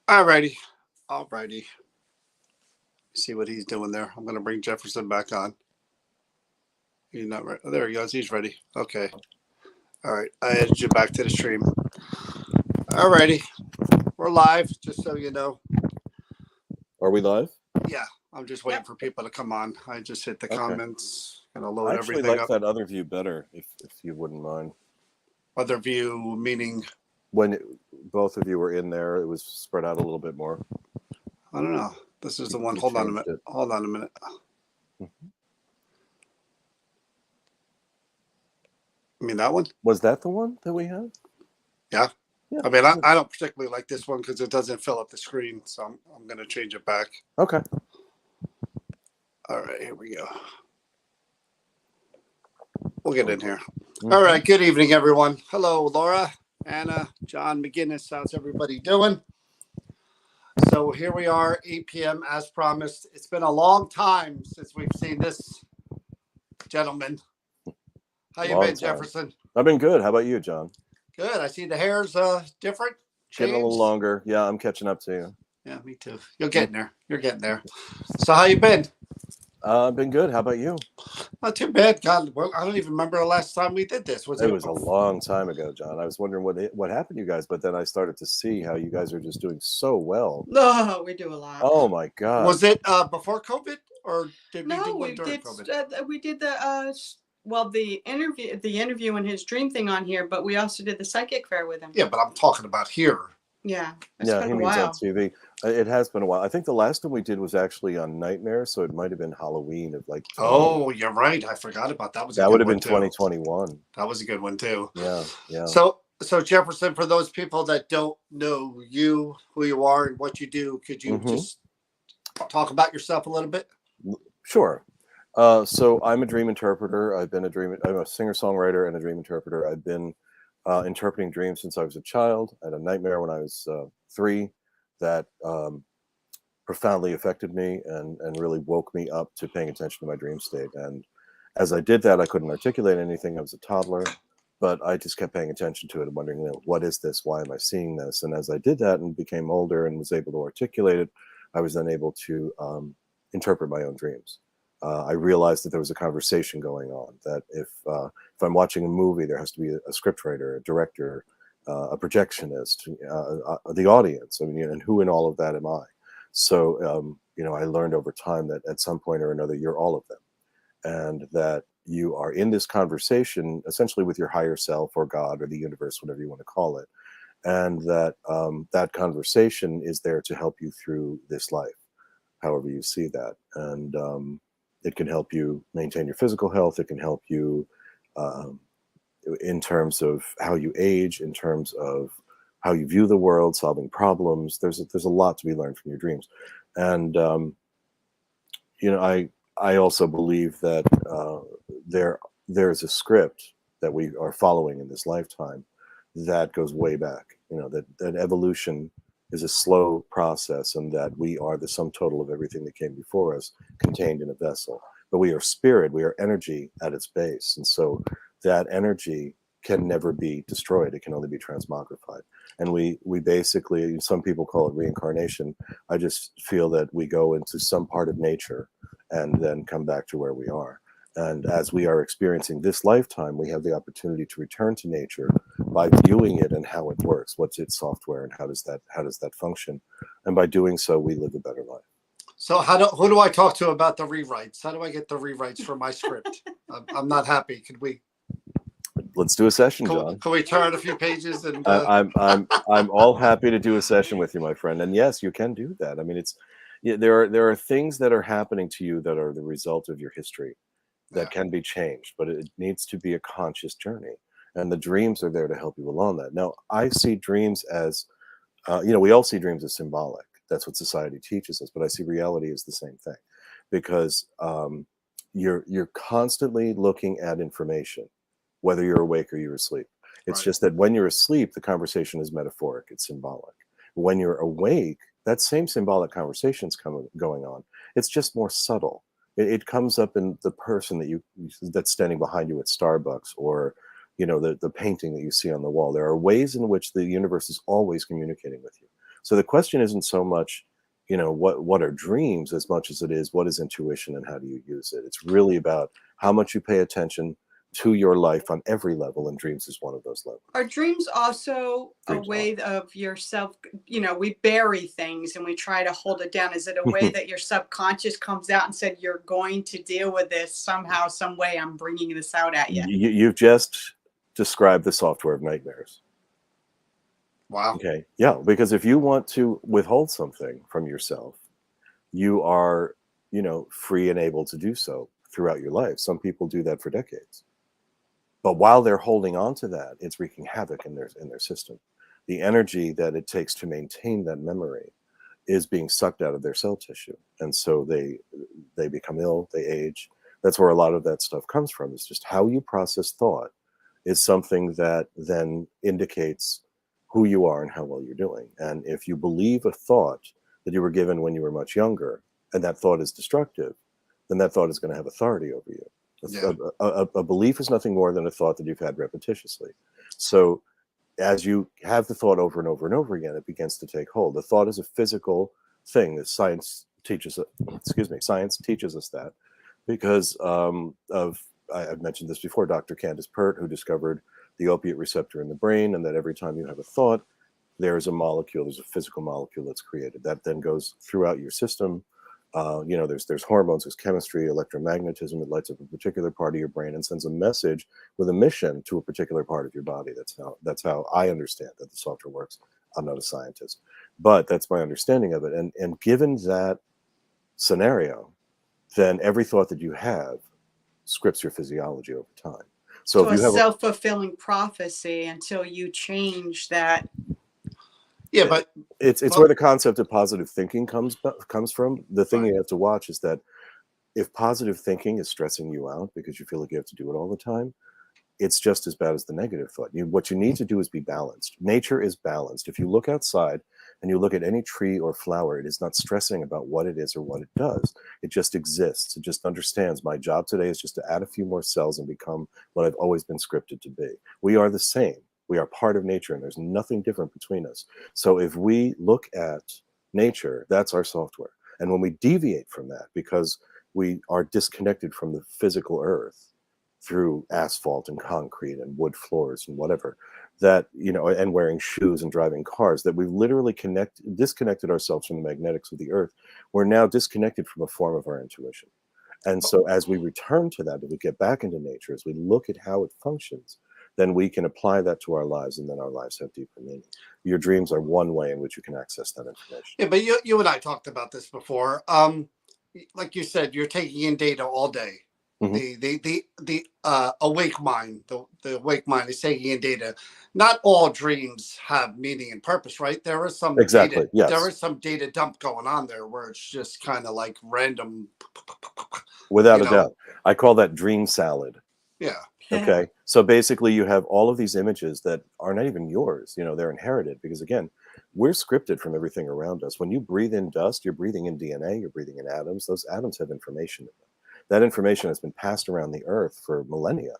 Alrighty. Alrighty. See what he's doing there. I'm going to bring Jefferson back on. He's not ready. Oh, there he goes. He's ready. Okay. All right. I added you back to the stream. Alrighty. We're live, just so you know. Are we live? Yeah. I'm just waiting for people to come on. I just hit the Okay. comments. Gonna load I actually everything like up. that other view better, if you wouldn't mind. Other view meaning When both of you were in there, it was spread out a little bit more. I don't know. This is the one. You Hold on a changed minute. it. Hold on a minute. I mean that one? Was that the one that we had? Yeah. Yeah. I mean, I don't particularly like this one because it doesn't fill up the screen, so I'm going to change it back. Okay. All right, here we go. We'll get in here. Mhm. All right, good evening, everyone. Hello, Laura, Anna, John, McGinnis. How's everybody doing? So here we are, 8 p.m. as promised. It's been a long time since we've seen this gentleman. How you Long been, time. Jefferson? I've been good. How about you, John? Good. I see the hair's different. Getting a little changed. longer. Yeah, I'm catching up to you. Yeah, me too. You're getting there. You're getting there. So how you been? I've been good. How about you? Not too bad. God, well, I don't even remember the last time we did this. It was a long time ago, John. I was wondering what happened to you guys, but then I started to see how you guys are just doing so well. No, we do a lot. Oh my God! Was it before COVID or did we do No, one we during did. COVID? We did the interview and his dream thing on here, but we also did the psychic fair with him. Yeah, but I'm talking about here. Yeah, it's Yeah, been he a means on while. TV. It has been a while. I think the last one we did was actually on Nightmare, so it might have been Halloween of like. 20. Oh, you're right. I forgot about that. That would have been 2021. That was a good one too. Yeah, yeah. So Jefferson, for those people that don't know you, who you are, and what you do, could you just talk about yourself a little bit? Sure. So I'm a dream interpreter. I'm a singer-songwriter and a dream interpreter. I've been interpreting dreams since I was a child. I had a nightmare when I was 3 that profoundly affected me and really woke me up to paying attention to my dream state. And as I did that, I couldn't articulate anything. I was a toddler, but I just kept paying attention to it and wondering, what is this? Why am I seeing this? And as I did that and became older and was able to articulate it, I was then able to interpret my own dreams. I realized that there was a conversation going on, that if I'm watching a movie, there has to be a scriptwriter, a director, a projectionist, the audience. I mean, and who in all of that am I? So, I learned over time that at some point or another, you're all of them. And that you are in this conversation essentially with your higher self or God or the universe, whatever you want to call it. And that that conversation is there to help you through this life, however you see that. And it can help you maintain your physical health. It can help you in terms of how you age, in terms of how you view the world, solving problems. There's a lot to be learned from your dreams. And, I also believe that there's a script that we are following in this lifetime that goes way back, that evolution is a slow process, and that we are the sum total of everything that came before us contained in a vessel. But we are spirit, we are energy at its base. And so that energy can never be destroyed. It can only be transmogrified. And we basically, some people call it reincarnation. I just feel that we go into some part of nature and then come back to where we are. And as we are experiencing this lifetime, we have the opportunity to return to nature by viewing it and how it works. What's its software and how does that function? And by doing so, we live a better life. So who do I talk to about the rewrites? How do I get the rewrites for my script? I'm not happy. Could we? Let's do a session, John. Can we turn a few pages? And I'm all happy to do a session with you, my friend. And yes, you can do that. I mean, there are things that are happening to you that are the result of your history that can be changed, but it needs to be a conscious journey. And the dreams are there to help you along that. Now, I see dreams as, we all see dreams as symbolic. That's what society teaches us. But I see reality as the same thing, because you're constantly looking at information, whether you're awake or you're asleep. It's just that when you're asleep, the conversation is metaphoric. It's symbolic. When you're awake, that same symbolic conversation's going on. It's just more subtle. It comes up in the person that's standing behind you at Starbucks, or the painting that you see on the wall. There are ways in which the universe is always communicating with you. So the question isn't so much, what are dreams, as much as it is, what is intuition and how do you use it? It's really about how much you pay attention to your life on every level, and dreams is one of those levels. Are dreams also a way of yourself? We bury things and we try to hold it down. Is it a way that your subconscious comes out and said, you're going to deal with this somehow, some way, I'm bringing this out at you? You've just described the software of nightmares. Wow. Okay. Yeah. Because if you want to withhold something from yourself, you are, free and able to do so throughout your life. Some people do that for decades. But while they're holding on to that, it's wreaking havoc in their system. The energy that it takes to maintain that memory is being sucked out of their cell tissue. And so they become ill, they age. That's where a lot of that stuff comes from. It's just how you process thought is something that then indicates who you are and how well you're doing. And if you believe a thought that you were given when you were much younger, and that thought is destructive, then that thought is going to have authority over you. Yeah. A belief is nothing more than a thought that you've had repetitiously. So as you have the thought over and over and over again, it begins to take hold. The thought is a physical thing that science teaches us that because I've mentioned this before, Dr. Candace Pert, who discovered the opiate receptor in the brain, and that every time you have a thought, there's a physical molecule that's created that then goes throughout your system. There's hormones, there's chemistry, electromagnetism. It lights up a particular part of your brain and sends a message with a mission to a particular part of your body. That's how I understand that the software works. I'm not a scientist, but that's my understanding of it. And given that scenario, then every thought that you have scripts your physiology over time. So if a you have self-fulfilling prophecy until you change that. Yeah, but it's where the concept of positive thinking comes from. The thing you have to watch is that if positive thinking is stressing you out because you feel like you have to do it all the time, it's just as bad as the negative thought. What you need to do is be balanced. Nature is balanced. If you look outside and you look at any tree or flower, it is not stressing about what it is or what it does. It just exists. It just understands my job today is just to add a few more cells and become what I've always been scripted to be. We are the same. We are part of nature, and there's nothing different between us. So if we look at nature, that's our software. And when we deviate from that, because we are disconnected from the physical earth through asphalt and concrete and wood floors and whatever, that, and wearing shoes and driving cars, that we've literally disconnected ourselves from the magnetics of the earth, we're now disconnected from a form of our intuition. And so as we return to that, as we get back into nature, as we look at how it functions, then we can apply that to our lives, and then our lives have deeper meaning. Your dreams are one way in which you can access that information. Yeah, but you and I talked about this before. Like you said, you're taking in data all day. Mm-hmm. The awake mind, the awake mind is taking in data. Not all dreams have meaning and purpose, right? There is some exactly. Data, yes. There is some data dump going on there where it's just kind of like random. Without a doubt, I call that dream salad. Yeah. Okay. So basically you have all of these images that are not even yours, they're inherited, because again, we're scripted from everything around us. When you breathe in dust, you're breathing in DNA, you're breathing in atoms. Those atoms have information in them. That information has been passed around the earth for millennia,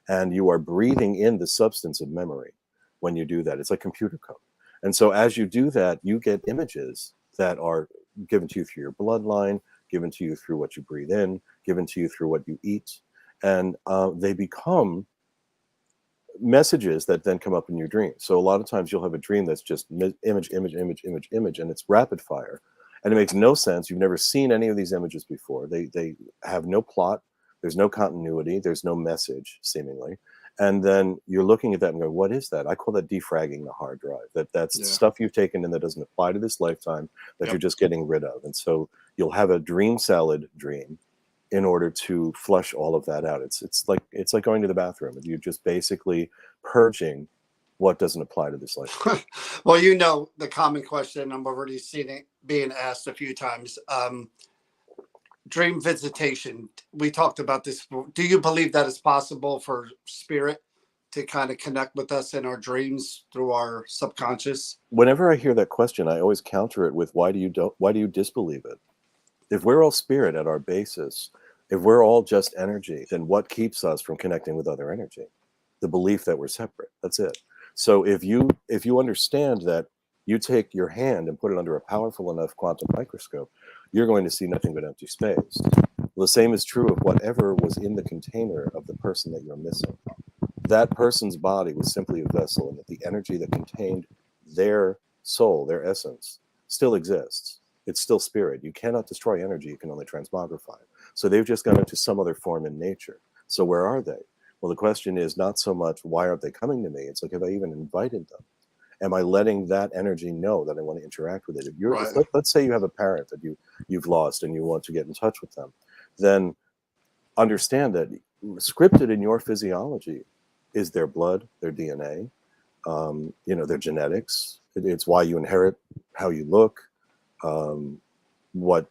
and you are breathing in the substance of memory when you do that. It's like computer code. And so as you do that, you get images that are given to you through your bloodline, given to you through what you breathe in, given to you through what you eat. And they become messages that then come up in your dream. So a lot of times you'll have a dream that's just image, and it's rapid fire. And it makes no sense. You've never seen any of these images before. They have no plot. There's no continuity. There's no message, seemingly. And then you're looking at that and going, what is that? I call that defragging the hard drive. That's stuff you've taken in that doesn't apply to this lifetime that you're just getting rid of. And so you'll have a dream salad dream in order to flush all of that out. It's like going to the bathroom. You're just basically purging what doesn't apply to this life. Well, the common question, I'm already seeing it being asked a few times. Dream visitation. We talked about this. Do you believe that it's possible for spirit to kind of connect with us in our dreams through our subconscious? Whenever I hear that question, I always counter it with, why do you disbelieve it? If we're all spirit at our basis, if we're all just energy, then what keeps us from connecting with other energy? The belief that we're separate. That's it. So if you understand that You take your hand and put it under a powerful enough quantum microscope, you're going to see nothing but empty space. Well, the same is true of whatever was in the container of the person that you're missing. That person's body was simply a vessel, and that the energy that contained their soul, their essence, still exists. It's still spirit. You cannot destroy energy, you can only transmogrify it. So they've just gone into some other form in nature. So where are they? Well, the question is not so much why aren't they coming to me? It's like, have I even invited them? Am I letting that energy know that I want to interact with it? If you're, Right. let's say you have a parent that you've lost and you want to get in touch with them, then understand that scripted in your physiology is their blood, their DNA, their genetics. It's why you inherit how you look, what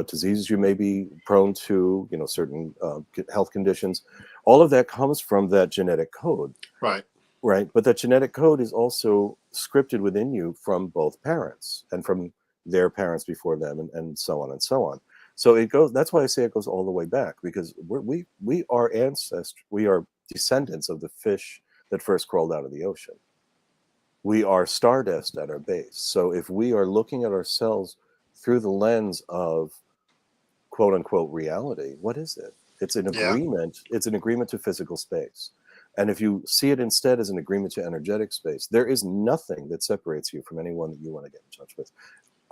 diseases you may be prone to, certain health conditions. All of that comes from that genetic code. Right. Right. But that genetic code is also scripted within you from both parents and from their parents before them, and so on and so on. So it goes, that's why I say it goes all the way back, because we are we are descendants of the fish that first crawled out of the ocean. We are stardust at our base. So if we are looking at ourselves through the lens of quote unquote reality, what is it? It's an agreement. It's an agreement to physical space. And if you see it instead as an agreement to energetic space, there is nothing that separates you from anyone that you want to get in touch with,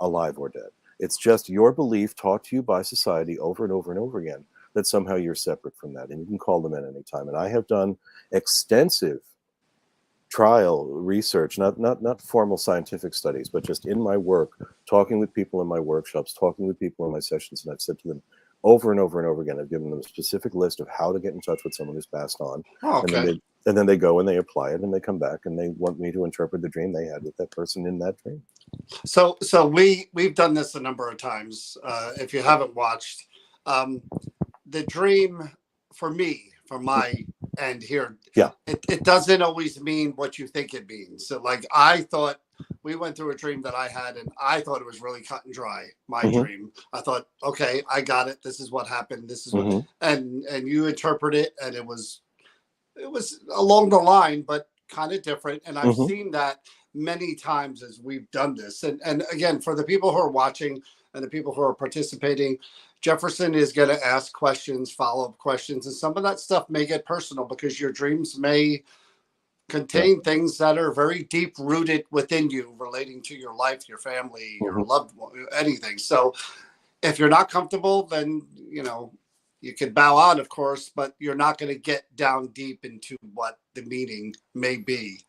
alive or dead. It's just your belief taught to you by society over and over and over again that somehow you're separate from that. And you can call them in any time. And I have done extensive trial research, not formal scientific studies, but just in my work, talking with people in my workshops, talking with people in my sessions. And I've said to them over and over and over again, I've given them a specific list of how to get in touch with someone who's passed on. Oh, okay. And then they go and they apply it, and they come back and they want me to interpret the dream they had with that person in that dream. So we've done this a number of times. If you haven't watched, the dream for me, from my end here, it doesn't always mean what you think it means. So like I thought, we went through a dream that I had, and I thought it was really cut and dry. My dream. I thought, okay, I got it. This is what happened. This is what, and you interpret it, and it was along the line, but kind of different. And I've seen that many times as we've done this. And again, for the people who are watching and the people who are participating, Jefferson is going to ask questions, follow-up questions, and some of that stuff may get personal because your dreams may contain things that are very deep rooted within you, relating to your life, your family, your loved one, anything. So if you're not comfortable, then you could bow out, of course, but you're not going to get down deep into what the meaning may be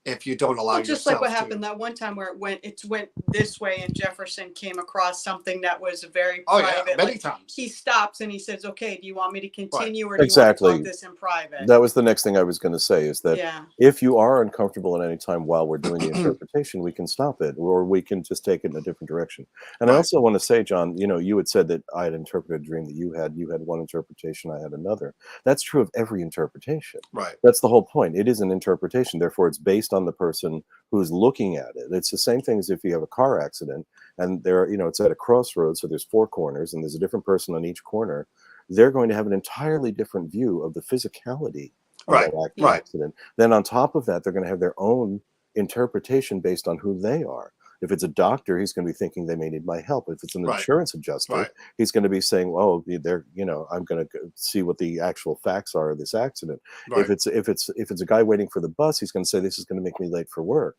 if you don't allow yourself to. Just like what happened that one time where it went this way, and Jefferson came across something that was very private. Yeah, many times. He stops and he says, okay, do you want me to continue or do you want to talk this in private? That was the next thing I was going to say, is that if you are uncomfortable at any time while we're doing the interpretation, we can stop it, or we can just take it in a different direction. And I also want to say, John, you had said that I had interpreted a dream that you had one interpretation, I had another. That's true of every interpretation. Right. That's the whole point. It is an interpretation. Therefore, it's based on the person who's looking at it. It's the same thing as if you have a car accident and it's at a crossroads, so there's 4 corners and there's a different person on each corner. They're going to have an entirely different view of the physicality of that accident. Then on top of that, they're going to have their own interpretation based on who they are. If it's a doctor, he's going to be thinking they may need my help. If it's an insurance adjuster, he's going to be saying, "Oh, I'm going to see what the actual facts are of this accident." If it's a guy waiting for the bus, he's going to say, "This is going to make me late for work."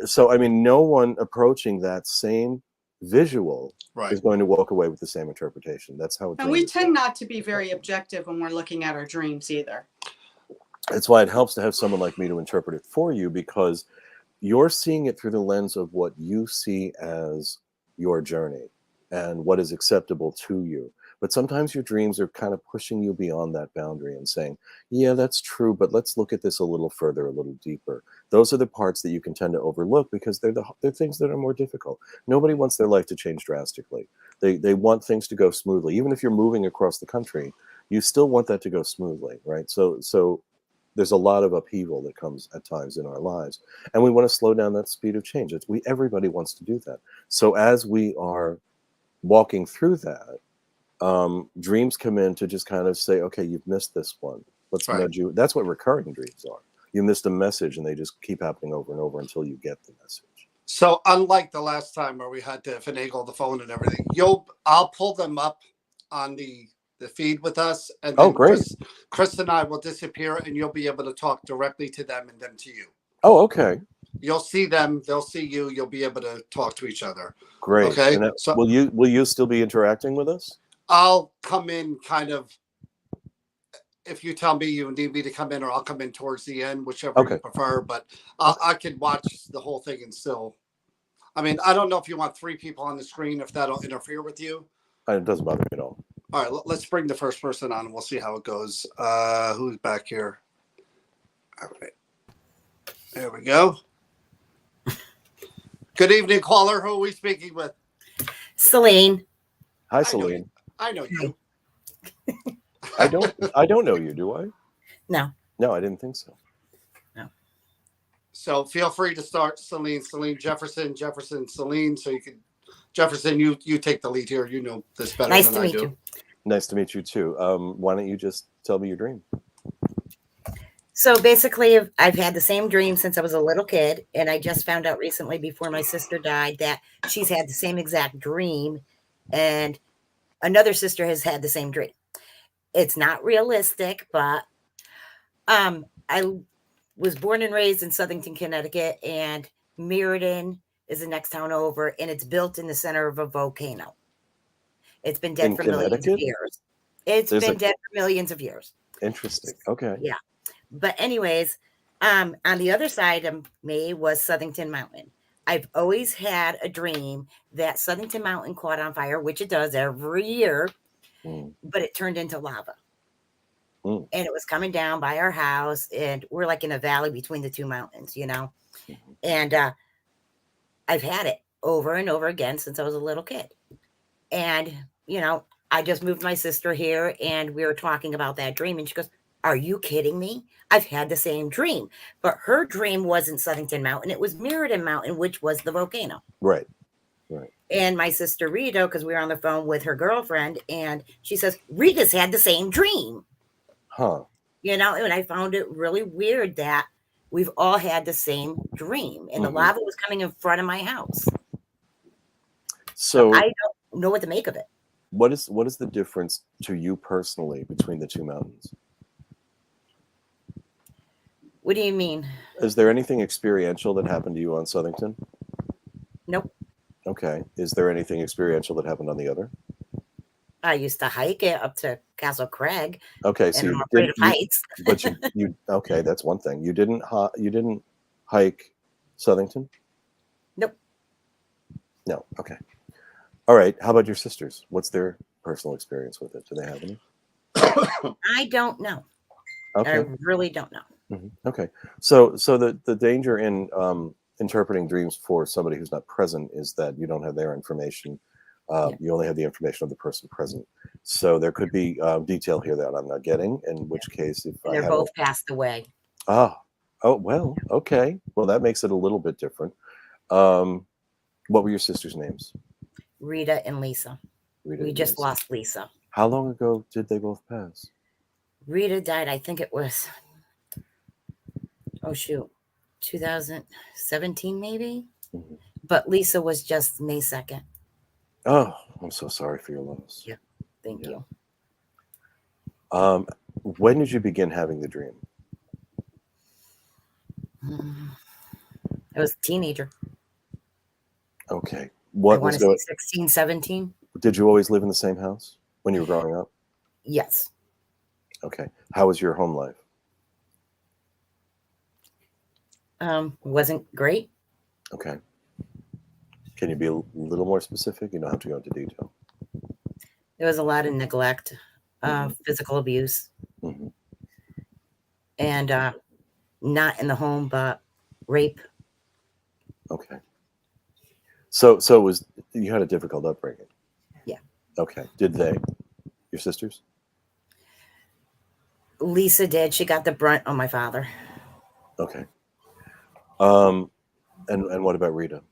So, I mean, no one approaching that same visual is going to walk away with the same interpretation. That's how. And we tend not to be very objective when we're looking at our dreams either. That's why it helps to have someone like me to interpret it for you, because you're seeing it through the lens of what you see as your journey and what is acceptable to you. But sometimes your dreams are kind of pushing you beyond that boundary and saying, yeah, that's true, but let's look at this a little further, a little deeper. Those are the parts that you can tend to overlook because they're things that are more difficult. Nobody wants their life to change drastically. They want things to go smoothly. Even if you're moving across the country, you still want that to go smoothly, right? So there's a lot of upheaval that comes at times in our lives, and we want to slow down that speed of change. Everybody wants to do that. So as we are walking through that, dreams come in to just kind of say, okay, you've missed this one. Let's nudge you. That's what recurring dreams are. You missed a message and they just keep happening over and over until you get the message. So unlike the last time where we had to finagle the phone and everything, I'll pull them up on the feed with us, and Oh, then great. Chris and I will disappear, and you'll be able to talk directly to them and them to you. Oh, okay. You'll see them, they'll see you. You'll be able to talk to each other. Great. Okay. And So will you still be interacting with us? I'll come in kind of if you tell me you need me to come in, or I'll come in towards the end, whichever you prefer. But I can watch the whole thing and still. I mean, I don't know if you want 3 people on the screen, if that'll interfere with you. It doesn't bother me at all. All right, let's bring the first person on and we'll see how it goes. Who's back here? All right. There we go. Good evening, caller. Who are we speaking with? Celine. Hi, Celine. I know you. I don't know you, do I? No. No, I didn't think so. No. So feel free to start, Celine, Jefferson, Celine. So you can, Jefferson, you take the lead here. You know this better Nice than to I meet do. you. Nice to meet you too. Why don't you just tell me your dream? So basically, I've had the same dream since I was a little kid, and I just found out recently before my sister died that she's had the same exact dream, and another sister has had the same dream. It's not realistic, but I was born and raised in Southington, Connecticut, and Meriden is the next town over, and it's built in the center of a volcano. It's been dead for millions of years. It's been dead for millions of years. Interesting. Okay. Yeah. But anyways, on the other side of me was Southington Mountain. I've always had a dream that Southington Mountain caught on fire, which it does every year, but it turned into lava. And it was coming down by our house, and we're like in a valley between the two mountains, you know. And I've had it over and over again since I was a little kid. And, you know, I just moved my sister here, and we were talking about that dream, and she goes, "Are you kidding me? I've had the same dream." But her dream wasn't Southington Mountain. It was Meriden Mountain, which was the volcano. Right. Right. And my sister Rita, because we were on the phone with her girlfriend, and she says, "Rita's had the same dream." Huh. You know, and I found it really weird that we've all had the same dream, and the lava was coming in front of my house. So I don't know what to make of it. What is the difference to you personally between the two mountains? What do you mean? Is there anything experiential that happened to you on Southington? Nope. Okay. Is there anything experiential that happened on the other? I used to hike it up to Castle Craig. Okay, so I'm afraid of heights. But you okay? That's one thing. You didn't hike Southington? Nope. No. Okay. All right. How about your sisters? What's their personal experience with it? Do they have any? I don't know. Okay. I really don't know. Okay. So the danger in interpreting dreams for somebody who's not present is that you don't have their information. You only have the information of the person present. So there could be detail here that I'm not getting, in which case if they're both passed away. Oh, well, okay. Well, that makes it a little bit different. What were your sisters' names? Rita and Lisa. We just lost Lisa. How long ago did they both pass? Rita died, I think it was, 2017 maybe? But Lisa was just May 2nd. Oh, I'm so sorry for your loss. Yeah, thank you. When did you begin having the dream? I was a teenager. Okay. I want to say 16, 17. Did you always live in the same house when you were growing up? Yes. Okay. How was your home life? Wasn't great. Okay. Can you be a little more specific? You don't have to go into detail. There was a lot of neglect, physical abuse, and not in the home, but rape. Okay. So it was, you had a difficult upbringing. Yeah. Okay. Did they? Your sisters? Lisa did. She got the brunt on my father. Okay. And what about Rita?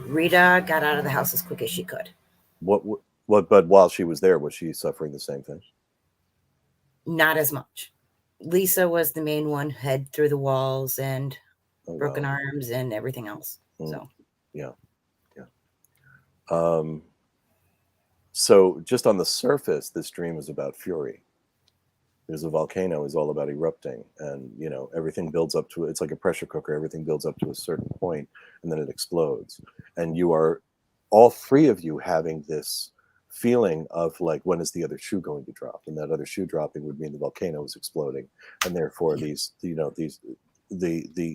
Rita got out of the house as quick as she could. But while she was there, was she suffering the same thing? Not as much. Lisa was the main one, head through the walls and broken arms and everything else. So So just on the surface, this dream is about fury. Because a volcano is all about erupting, and everything builds up to it. It's like a pressure cooker. Everything builds up to a certain point, and then it explodes. And you are, all three of you, having this feeling of like, when is the other shoe going to drop? And that other shoe dropping would mean the volcano is exploding, and therefore the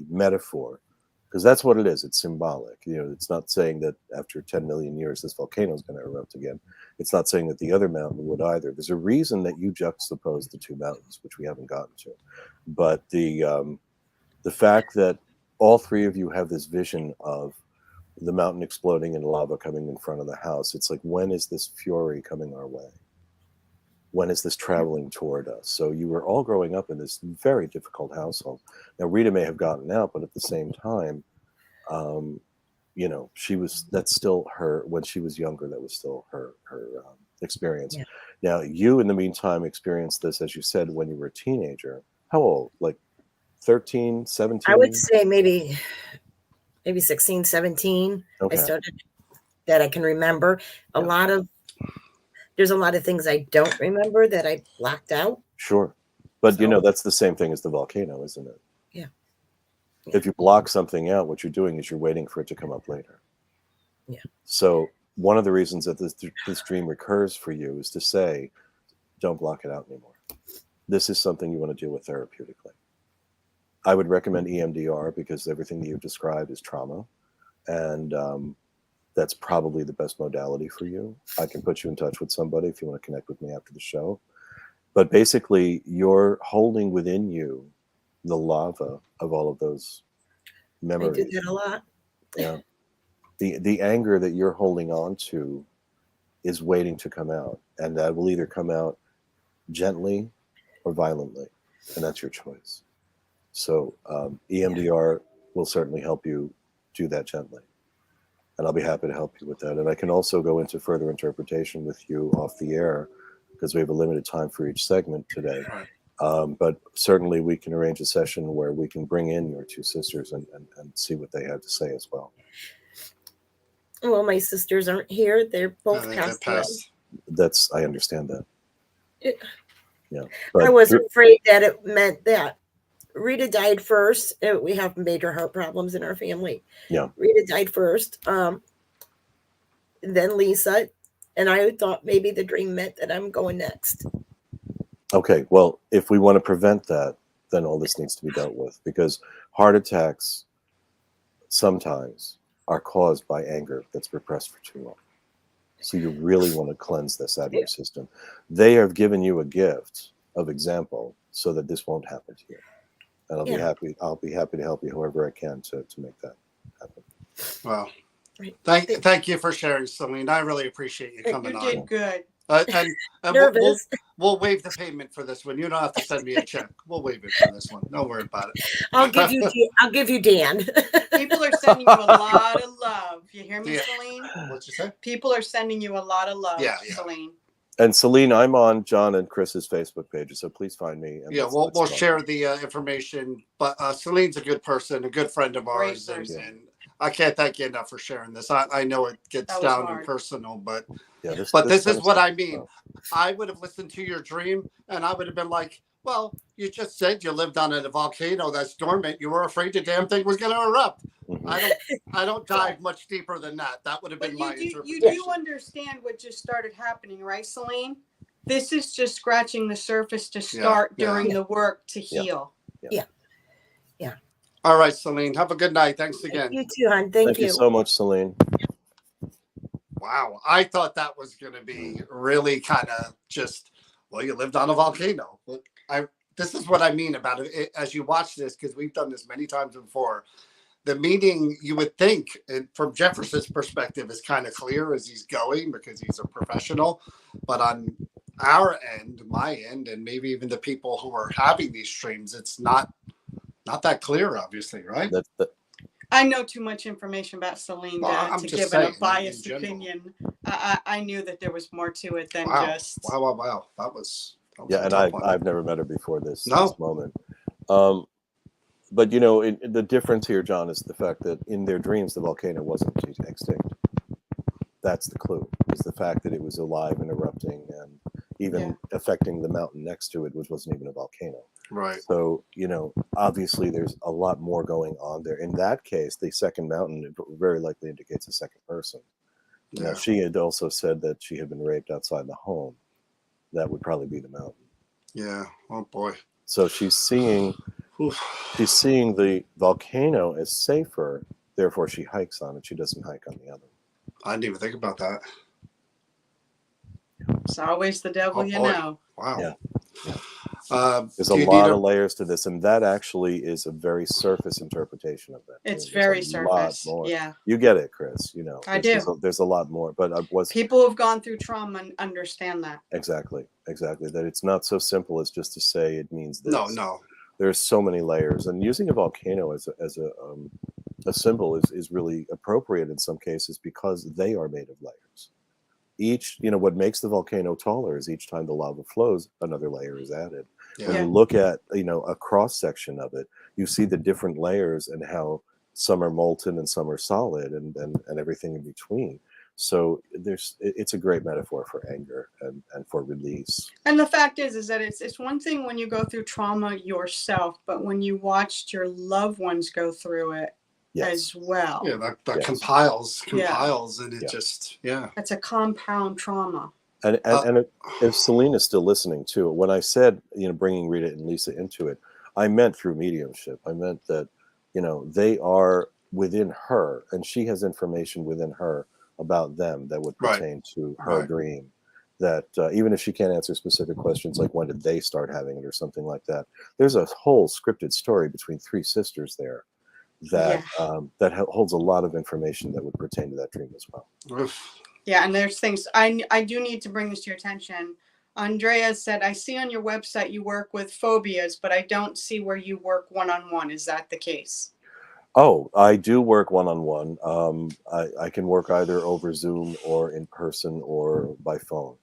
metaphor, because that's what it is. It's symbolic. It's not saying that after 10 million years this volcano is going to erupt again. It's not saying that the other mountain would either. There's a reason that you juxtapose the two mountains, which we haven't gotten to. But the fact that all three of you have this vision of the mountain exploding and lava coming in front of the house, it's like, when is this fury coming our way? When is this traveling toward us? So you were all growing up in this very difficult household. Now, Rita may have gotten out, but at the same time, that's still her, when she was younger, that was still her experience. Yeah. Now, you, in the meantime, experienced this, as you said, when you were a teenager. How old? Like 13, 17? I would say maybe 16, 17. Okay. I started that I can remember. There's a lot of things I don't remember that I blocked out. Sure. But that's the same thing as the volcano, isn't it? Yeah. If you block something out, what you're doing is you're waiting for it to come up later. Yeah. So one of the reasons that this dream recurs for you is to say, don't block it out anymore. This is something you want to deal with therapeutically. I would recommend EMDR, because everything that you've described is trauma. And that's probably the best modality for you. I can put you in touch with somebody if you want to connect with me after the show. But basically, you're holding within you the lava of all of those memories. I do that a lot. Yeah. The anger that you're holding on to is waiting to come out. And that will either come out gently or violently. And that's your choice. So EMDR will certainly help you do that gently. And I'll be happy to help you with that. And I can also go into further interpretation with you off the air, because we have a limited time for each segment today. But certainly we can arrange a session where we can bring in your two sisters and see what they have to say as well. Well, my sisters aren't here. They're both passed. I understand that. Yeah. I was afraid that it meant that Rita died first. We have major heart problems in our family. Yeah. Rita died first. Then Lisa. And I thought maybe the dream meant that I'm going next. Okay. Well, if we want to prevent that, then all this needs to be dealt with, because heart attacks sometimes are caused by anger that's repressed for too long. So you really want to cleanse this out of your system. They have given you a gift of example so that this won't happen to you. And I'll be happy to help you however I can to make that happen. Well, thank you for sharing, Celine. I really appreciate you coming on. You did good. And we'll waive the payment for this one. You don't have to send me a check. We'll waive it for this one. Don't worry about it. I'll give you Dan. People are sending you a lot of love. You hear me, Celine? What'd you say? People are sending you a lot of love, Celine. And Celine, I'm on John and Chris's Facebook pages, so please find me. And we'll share the information. But Celine's a good person, a good friend of ours, and I can't thank you enough for sharing this. I know it gets down and personal, but this is what I mean. I would have listened to your dream, and I would have been like, well, you just said you lived on a volcano that's dormant. You were afraid the damn thing was going to erupt. Mm-hmm. I don't dive much deeper than that. That would have been my interpretation. You do understand what just started happening, right, Celine? This is just scratching the surface to start during the work to heal. Yeah. All right, Celine. Have a good night. Thanks again. You too, hon. Thank you. You so much, Celine. Wow. I thought that was going to be really kind of just, well, you lived on a volcano. This is what I mean about it. As you watch this, because we've done this many times before, the meaning you would think, from Jefferson's perspective, is kind of clear as he's going because he's a professional. But on our end, my end, and maybe even the people who are having these streams, it's not that clear, obviously, right? I know too much information about Celine to give a biased opinion. I knew that there was more to it than just. Wow. That was and I've never met her before this moment. But you know, the difference here, John, is the fact that in their dreams the volcano wasn't extinct. That's the clue. Is the fact that it was alive and erupting and even affecting the mountain next to it, which wasn't even a volcano. Right. So, you know, obviously there's a lot more going on there. In that case, the second mountain very likely indicates a second person. Yeah. Now, she had also said that she had been raped outside the home. That would probably be the mountain. Yeah. Oh boy. So she's seeing Oof. the volcano as safer. Therefore, she hikes on it. She doesn't hike on the other. I didn't even think about that. It's always the devil, Oh, you boy. know. Wow. Yeah. There's do a you lot need of layers to this, and that actually is a very surface interpretation of that. It's There's very a lot surface. more. Yeah. You get it, Chris. You know, I do. There's a lot more, but I was People who've gone through trauma understand that. exactly that it's not so simple as just to say it means this. No. There's so many layers, and using a volcano as a symbol is really appropriate in some cases because they are made of layers. Each, you know, what makes the volcano taller is each time the lava flows, another layer is added. Yeah. When you look at, you know, a cross section of it, you see the different layers and how some are molten and some are solid and everything in between. So it's a great metaphor for anger and for release. And the fact is that it's one thing when you go through trauma yourself, but when you watched your loved ones go through it as well. Yeah, that compiles, and it just It's a compound trauma. And if Selena's still listening too, when I said, you know, bringing Rita and Lisa into it, I meant through mediumship. I meant that, you know, they are within her, and she has information within her about them that would pertain to her dream. That even if she can't answer specific questions like when did they start having it or something like that, there's a whole scripted story between three sisters there that that holds a lot of information that would pertain to that dream as well. Oof. Yeah, and there's things I do need to bring this to your attention. Andrea said, I see on your website you work with phobias, but I don't see where you work one-on-one. Is that the case? Oh, I do work one-on-one. I can work either over Zoom or in person or by phone.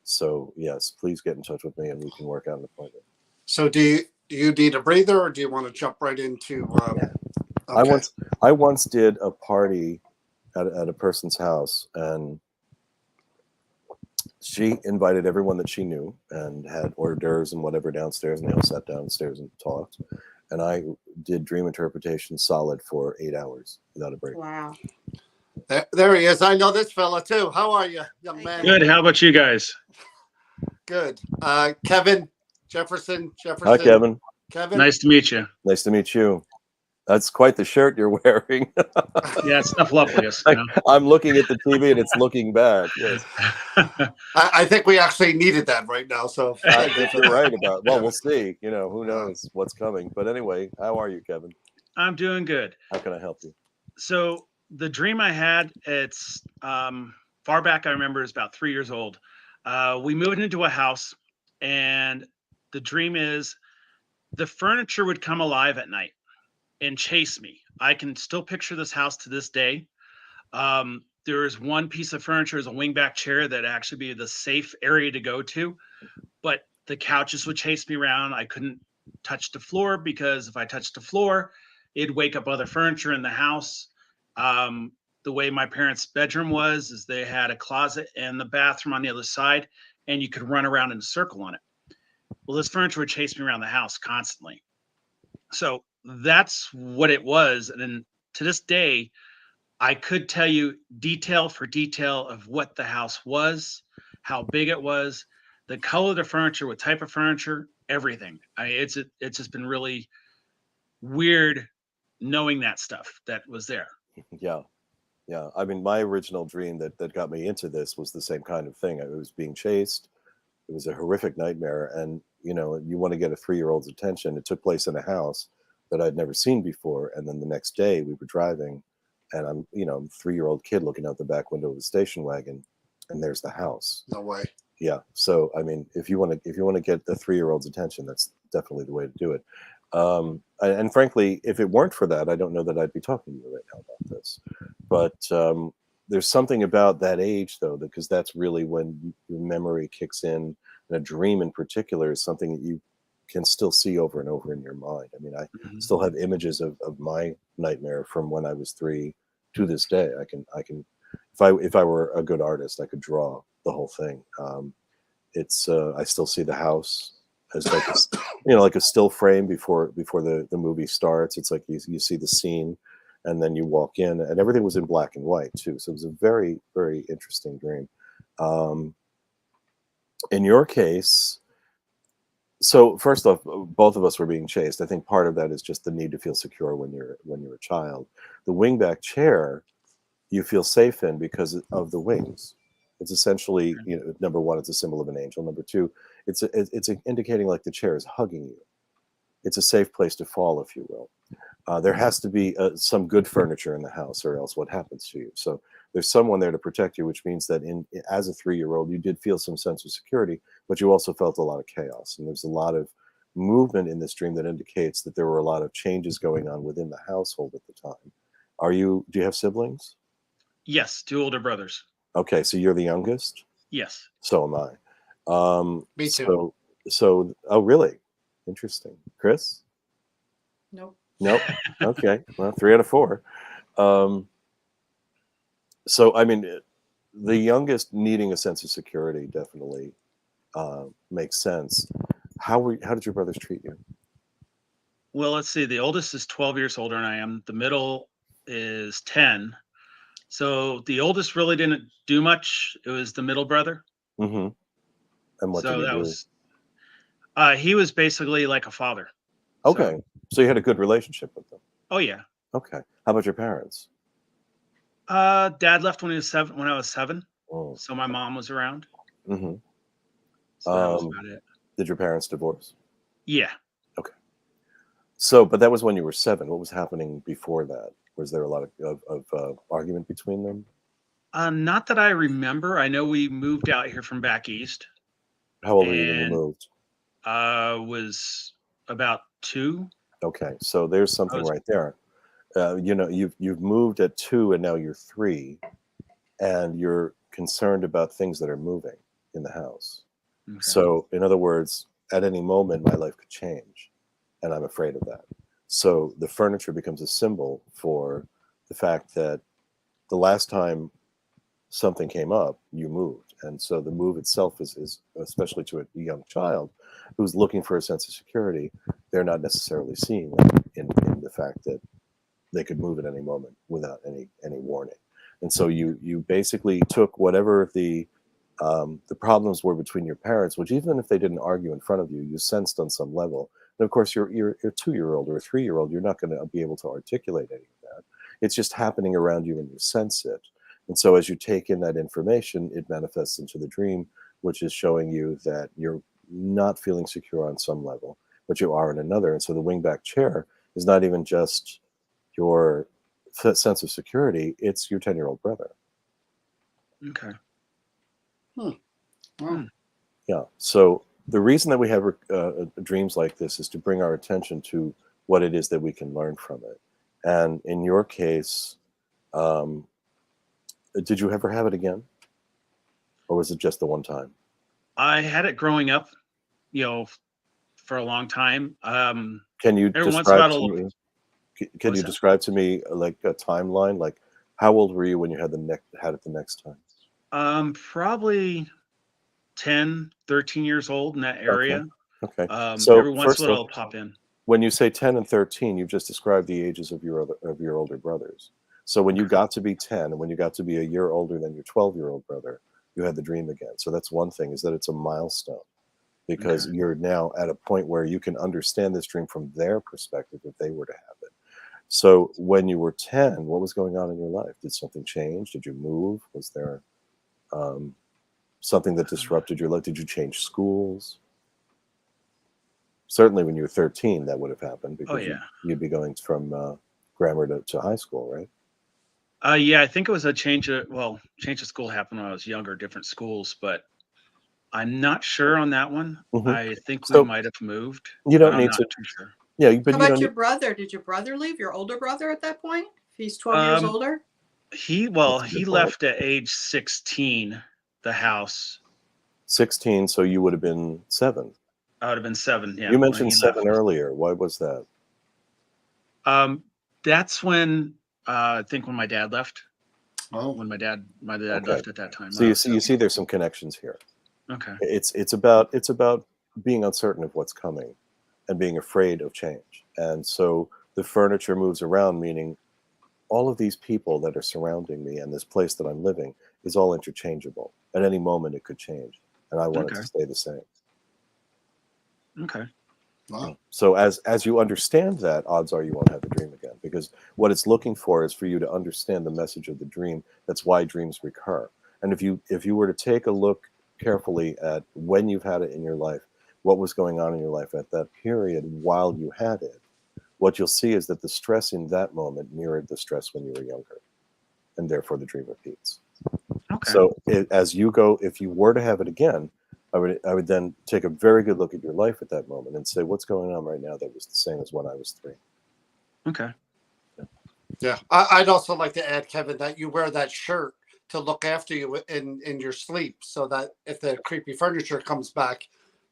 So yes, please get in touch with me and we can work out an appointment. So do you need a breather or do you want to jump right into? Okay. I once did a party at a person's house, and she invited everyone that she knew and had hors d'oeuvres and whatever downstairs, and they all sat downstairs and talked. And I did dream interpretation solid for 8 hours without a break. Wow. There he is. I know this fella too. How are you, young man? Good. How about you guys? Good. Kevin, Jefferson. Hi, Kevin. Kevin. Nice to meet you. Nice to meet you. That's quite the shirt you're wearing. Yeah, it's Snuffleupagus. You know? I'm looking at the TV and it's looking back. Yes. I think we actually needed that right now. So I think you're right about. Well, we'll see. You know, who knows what's coming. But anyway, how are you, Kevin? I'm doing good. How can I help you? So the dream I had, it's far back. I remember it's about 3 years old. We moved into a house, and the dream is the furniture would come alive at night and chase me. I can still picture this house to this day. There is one piece of furniture as a wingback chair that actually be the safe area to go to, but the couches would chase me around. I couldn't touch the floor because if I touched the floor, it'd wake up other furniture in the house. The way my parents' bedroom was is they had a closet and the bathroom on the other side, and you could run around in a circle on it. Well, this furniture would chase me around the house constantly. So that's what it was. And then to this day, I could tell you detail for detail of what the house was, how big it was, the color of the furniture, what type of furniture, everything. It's just been really weird knowing that stuff that was there. Yeah. I mean, my original dream that got me into this was the same kind of thing. I was being chased. It was a horrific nightmare. And, you know, you want to get a 3-year-old's attention. It took place in a house that I'd never seen before. And then the next day we were driving, and I'm, you know, a 3-year-old kid looking out the back window of the station wagon, and there's the house. No way. Yeah. So, I mean, if you want to get the 3-year-old's attention, that's definitely the way to do it. And frankly, if it weren't for that, I don't know that I'd be talking to you right now about this. But there's something about that age, though, because that's really when your memory kicks in. And a dream in particular is something that you can still see over and over in your mind. I mean, I Mhm. still have images of my nightmare from when I was 3 to this day. I can if I were a good artist, I could draw the whole thing. It's I still see the house as like a, like a still frame before the movie starts. It's like you see the scene, and then you walk in, and everything was in black and white too. So it was a very, very interesting dream. Um, in your case, so first off, both of us were being chased. I think part of that is just the need to feel secure when you're a child. The wingback chair you feel safe in because of the wings. It's essentially, number one, it's a symbol of an angel. Number two, it's indicating like the chair is hugging you. It's a safe place to fall, if you will. There has to be some good furniture in the house, or else what happens to you? So there's someone there to protect you, which means that as a 3-year-old, you did feel some sense of security, but you also felt a lot of chaos. And there's a lot of movement in this dream that indicates that there were a lot of changes going on within the household at the time. Do you have siblings? Yes, 2 older brothers. Okay, so you're the youngest? Yes. So am I. Me too. So, oh, really? Interesting. Chris? Nope. Nope. Okay. Well, 3 out of 4. So, I mean, the youngest needing a sense of security definitely makes sense. How did your brothers treat you? Well, let's see. The oldest is 12 years older than I am. The middle is 10. So the oldest really didn't do much. It was the middle brother. Mm-hmm. And what did So he that do? was he was basically like a father. Okay. So you had a good relationship with them. Oh yeah. Okay. How about your parents? Dad left when he was 7. When I was 7, Oh. so my mom was around. Mm-hmm. So that was about it. Did your parents divorce? Yeah. Okay. So, but that was when you were 7. What was happening before that? Was there a lot of argument between them? Not that I remember. I know we moved out here from back east. How old were you when you And moved? was about 2. Okay, so there's something right there. You've moved at 2 and now you're 3, and you're concerned about things that are moving in the house. Okay. So, in other words, at any moment, my life could change, and I'm afraid of that. So the furniture becomes a symbol for the fact that the last time something came up, you moved. And so the move itself is especially to a young child who's looking for a sense of security, they're not necessarily seeing that in the fact that they could move at any moment without any warning. And so you basically took whatever the problems were between your parents, which even if they didn't argue in front of you, you sensed on some level. And of course, you're a 2-year-old or a 3-year-old. You're not going to be able to articulate any of that. It's just happening around you, and you sense it. And so, as you take in that information, it manifests into the dream, which is showing you that you're not feeling secure on some level, but you are in another. And so, the wingback chair is not even just your sense of security; it's your 10-year-old brother. Okay. Wow. Yeah. So the reason that we have dreams like this is to bring our attention to what it is that we can learn from it. And in your case, did you ever have it again, or was it just the one time? I had it growing up, for a long time. Can you every once in a describe while, to me? Can What's you that? describe to me like a timeline? Like, how old were you when you had it the next time? Probably 10, 13 years old in that area. Okay. Every So once first in a while, off, it'll pop in. when you say 10 and 13, you've just described the ages of your older brothers. So when you got to be 10 and when you got to be a year older than your 12-year-old brother, you had the dream again. So that's one thing, is that it's a milestone, because Okay. you're now at a point where you can understand this dream from their perspective if they were to have it. So when you were 10, what was going on in your life? Did something change? Did you move? Was there something that disrupted your life? Did you change schools? Certainly when you were 13, that would have happened, because you'd be going from grammar to high school, right? Yeah, I think it was a change of school happened when I was younger, different schools, but I'm not sure on that one. Mm-hmm. I think we So might have moved. you don't but I'm need not to. too sure. Yeah, but How you about don't your need. brother? Did your brother leave? Your older brother at that point? If he's 12 years older? That's He a good point. left at age 16, the house. 16, so you would have been 7. I would have been 7. Yeah. You when mentioned he 7 left. earlier. Why was that? That's when I think when my dad left. Oh, When my dad Okay. left at that time. So you see there's some connections here. Okay. It's about being uncertain of what's coming and being afraid of change. And so the furniture moves around, meaning all of these people that are surrounding me and this place that I'm living is all interchangeable. At any moment it could change. And I want it Okay. to stay the same. Okay. wow. So as you understand that, odds are you won't have a dream again, because what it's looking for is for you to understand the message of the dream. That's why dreams recur. And if you were to take a look carefully at when you've had it in your life, what was going on in your life at that period while you had it, what you'll see is that the stress in that moment mirrored the stress when you were younger, and therefore the dream repeats. Okay. So as you go, if you were to have it again, I would then take a very good look at your life at that moment and say, what's going on right now that was the same as when I was 3? Okay. Yeah, I'd also like to add, Kevin, that you wear that shirt to look after you in your sleep, so that if the creepy furniture comes back,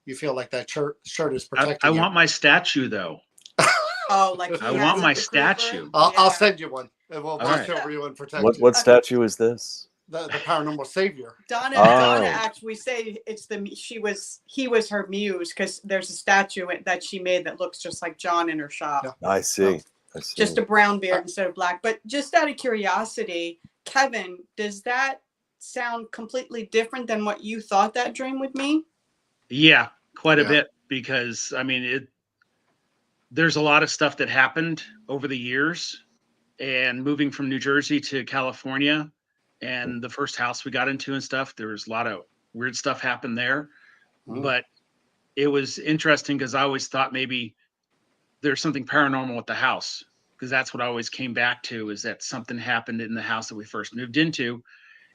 you feel like that shirt is protecting I you. want my statue though. Oh, like I he want has my the creeper? statue. I'll Yeah. send you one, and we'll All watch right. over you and protect you. What statue is this? The paranormal savior. Donna Oh. actually, we say it's he was her muse, because there's a statue that she made that looks just like John in her shop. Yeah. I see. I see. Just a brown beard instead of black. But just out of curiosity, Kevin, does that sound completely different than what you thought that dream would mean? Yeah, quite a Yeah. bit, because I mean there's a lot of stuff that happened over the years, and moving from New Jersey to California, and the first house we got into and stuff, there was a lot of weird stuff happened there. Mm. But it was interesting because I always thought maybe there's something paranormal with the house, because that's what I always came back to, is that something happened in the house that we first moved into.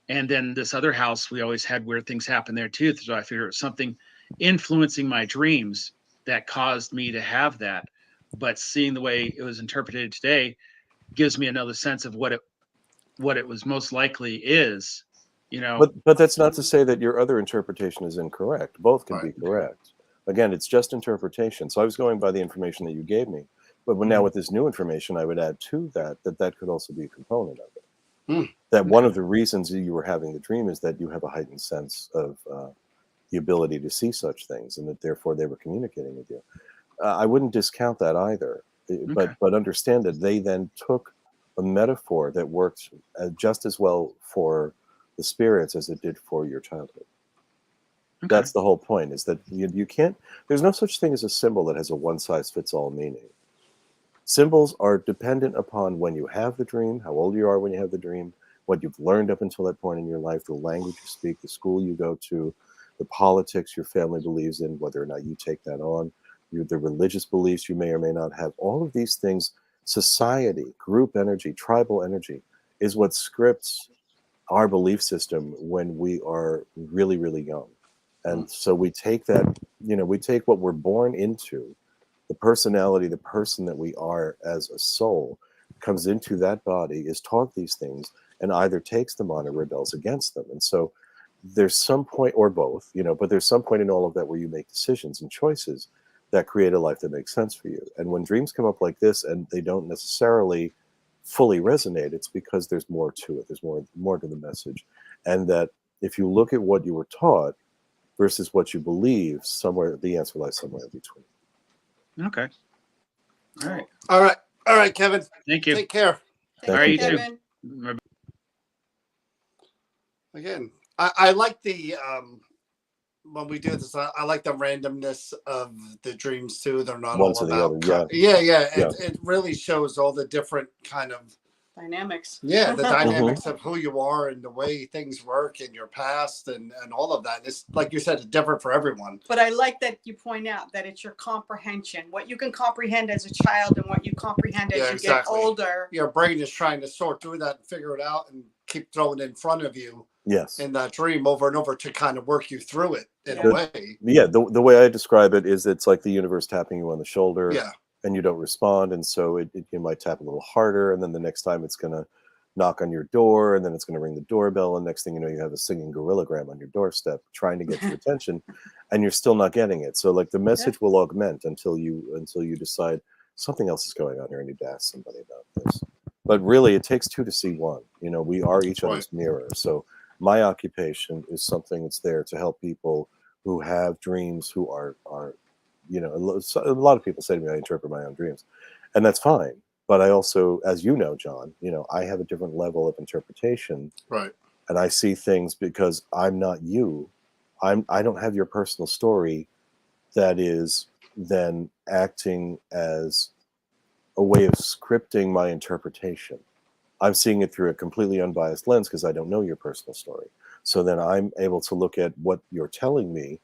And then this other house, we always had weird things happen there too. So I figured it was something influencing my dreams that caused me to have that. But seeing the way it was interpreted today gives me another sense of what it was most likely is, you know. But that's not to say that your other interpretation is incorrect. Both can be Right. correct. Again, it's just interpretation. So I was going by the information that you gave me. But now with this new information, I would add to that could also be a component of it. That one of the reasons you were having the dream is that you have a heightened sense of the ability to see such things, and that therefore they were communicating with you. I wouldn't discount that either. But understand that they then took a metaphor that worked just as well for the spirits as it did for your childhood. Okay. That's the whole point, is that you can't, there's no such thing as a symbol that has a one-size-fits-all meaning. Symbols are dependent upon when you have the dream, how old you are when you have the dream, what you've learned up until that point in your life, the language you speak, the school you go to, the politics your family believes in, whether or not you take that on, the religious beliefs you may or may not have. All of these things, society, group energy, tribal energy, is what scripts our belief system when we are really, really young. And so we take that, we take what we're born into, the personality, the person that we are as a soul, comes into that body, is taught these things, and either takes them on or rebels against them. And so there's some point, or both, but there's some point in all of that where you make decisions and choices that create a life that makes sense for you. And when dreams come up like this and they don't necessarily fully resonate, it's because there's more to it. There's more to the message. And that if you look at what you were taught versus what you believe, somewhere the answer lies somewhere in between. Okay. All right. All right, Kevin. Thank you. Take care. All right, you Kevin. too. Again, I like the when we do this, I like the randomness of the dreams too. They're not One all to the about other, yeah. It really shows all the different kind of Dynamics. the dynamics of who you are and the way things work in your past and all of that. It's like you said, it's different for everyone. But I like that you point out that it's your comprehension, what you can comprehend as a child and what you comprehend as you get older. Your brain is trying to sort through that and figure it out and keep throwing it in front of you. Yes. In that dream over and over to kind of work you through it in a way. Yeah, the way I describe it is it's like the universe tapping you on the shoulder. Yeah. And you don't respond, and so you might tap a little harder, and then the next time it's going to knock on your door, and then it's going to ring the doorbell, and next thing you know, you have a singing gorillagram on your doorstep trying to get your attention, and you're still not getting it. So like the message will augment until you decide something else is going on here. I need to ask somebody about this. But really, it takes two to see one. You know, we are each other's mirror. So my occupation is something that's there to help people who have dreams, who are you know, a lot of people say to me, I interpret my own dreams, and that's fine. But I also, as you know, John, you know, I have a different level of interpretation, Right. and I see things because I'm not you. I don't have your personal story that is then acting as a way of scripting my interpretation. I'm seeing it through a completely unbiased lens because I don't know your personal story. So then I'm able to look at what you're telling me,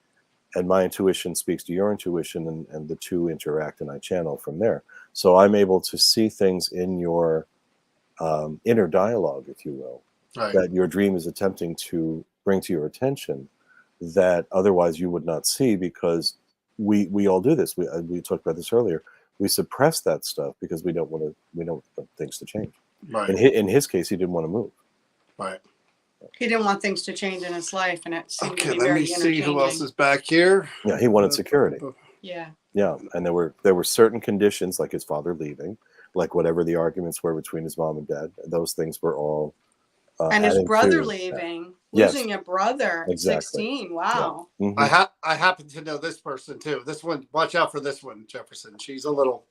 and my intuition speaks to your intuition, and the two interact, and I channel from there. So I'm able to see things in your inner dialogue, if you will, that your dream is attempting to bring to your attention that otherwise you would not see, because we all do this. We talked about this earlier. We suppress that stuff because we don't want things to change. Right. In his case, he didn't want to move. Right. He didn't want things to change in his life, and it seemed to Okay, be let very me see who else entertaining. is back here. Yeah, he wanted security. Yeah. Yeah, and there were certain conditions, like his father leaving, like whatever the arguments were between his mom and dad. Those things were all. And his adding brother to leaving, Yes. losing a brother at Exactly. 16. Wow. Mhm. I happen to know this person too. This one, watch out for this one, Jefferson. She's a little.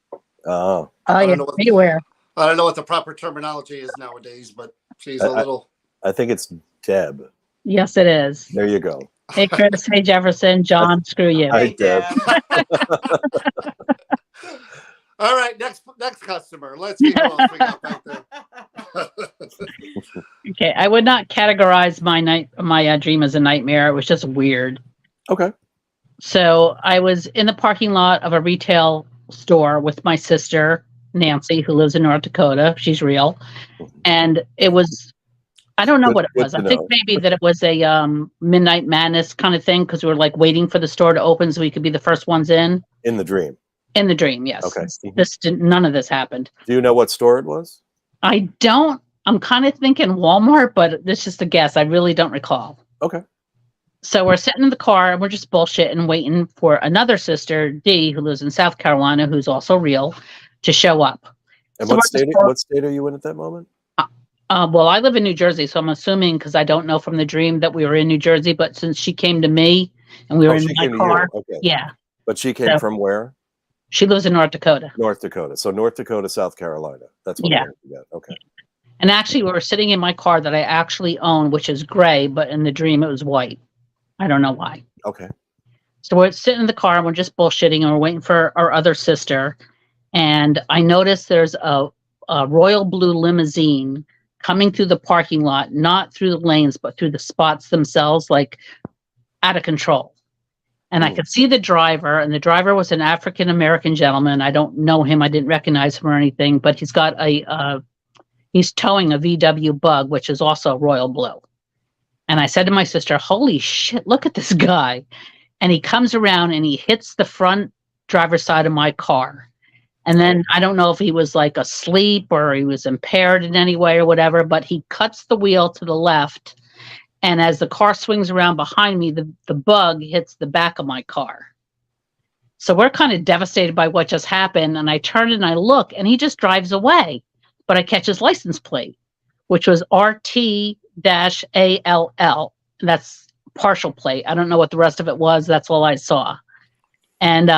Oh, I yeah, don't know beware. I don't know what the proper terminology is nowadays, but she's a little. I think it's Deb. Yes, it is. There you go. Hey, Chris. Hey, Jefferson. John, screw you. Hi, Hey, Deb. All right, next customer. Let's see who else we got back there. Okay, I would not categorize my dream as a nightmare. It was just weird. Okay. So I was in the parking lot of a retail store with my sister Nancy, who lives in North Dakota. She's real, and it was. I don't know what it was. I think maybe that it was a Midnight Madness kind of thing, because we were like waiting for the store to open so we could be the first ones in. In the dream. In the dream, yes. Okay. None of this happened. Do you know what store it was? I don't. I'm kind of thinking Walmart, but it's just a guess. I really don't recall. Okay. So we're sitting in the car and we're just bullshitting, waiting for another sister, Dee, who lives in South Carolina, who's also real, to show up. And So what state are you in at that moment? Well, I live in New Jersey, so I'm assuming, because I don't know from the dream, that we were in New Jersey. But since she came to me and we were in my car, okay. Yeah. But she came from where? She lives in North Dakota. North Dakota. So North Dakota, South Carolina. That's what. Yeah. Okay. And actually, we were sitting in my car that I actually own, which is gray, but in the dream it was white. I don't know why. Okay. So we're sitting in the car and we're just bullshitting and we're waiting for our other sister. And I noticed there's a royal blue limousine coming through the parking lot, not through the lanes, but through the spots themselves, like out of control. And I could see the driver, and the driver was an African-American gentleman. I don't know him. I didn't recognize him or anything, but he's got he's towing a VW Bug, which is also royal blue. And I said to my sister, holy shit, look at this guy. And he comes around and he hits the front driver's side of my car. And then I don't know if he was like asleep or he was impaired in any way or whatever, but he cuts the wheel to the left. And as the car swings around behind me, the Bug hits the back of my car. So we're kind of devastated by what just happened. And I turn and I look and he just drives away. But I catch his license plate, which was RT-ALL. That's partial plate. I don't know what the rest of it was. That's all I saw. And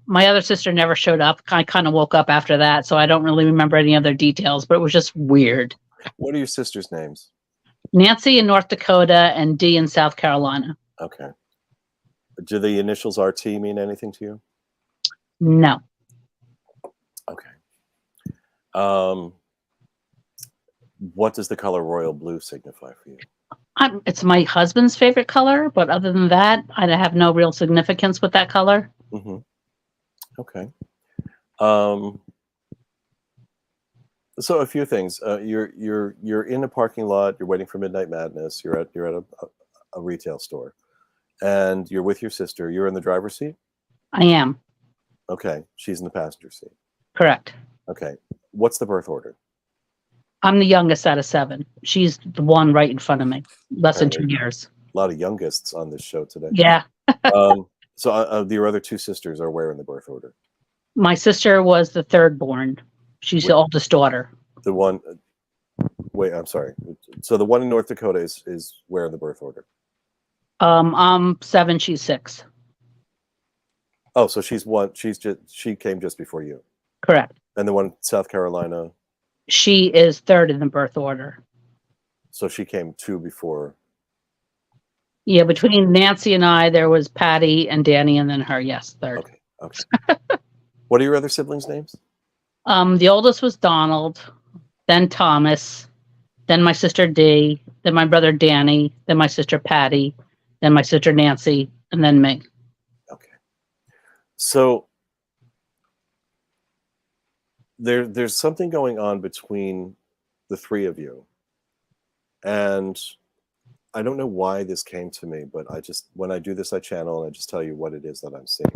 my other sister never showed up. I kind of woke up after that, so I don't really remember any other details, but it was just weird. What are your sisters' names? Nancy in North Dakota and Dee in South Carolina. Okay. Do the initials RT mean anything to you? No. Okay. What does the color royal blue signify for you? It's my husband's favorite color, but other than that, I have no real significance with that color. Mm-hmm. Okay. So a few things. You're in a parking lot. You're waiting for Midnight Madness. You're at a retail store, and you're with your sister. You're in the driver's seat. I am. Okay. She's in the passenger seat. Correct. Okay. What's the birth order? I'm the youngest out of 7. She's the one right in front of me, less than 2 Apparently. years. A lot of youngest on this show today. Yeah. So your other 2 sisters are where in the birth order? My sister was the third born. She's the oldest daughter. The one, wait, I'm sorry. So the one in North Dakota is where in the birth order? I'm 7, she's 6. Oh, so she came just before you. Correct. And the one in South Carolina? She is third in the birth order. So she came 2 before. Yeah, between Nancy and I, there was Patty and Danny, and then her. Yes, third. Okay. What are your other siblings' names? The oldest was Donald, then Thomas, then my sister Dee, then my brother Danny, then my sister Patty, then my sister Nancy, and then me. Okay. So there's something going on between the 3 of you. And I don't know why this came to me, but when I do this, I channel and I just tell you what it is that I'm seeing.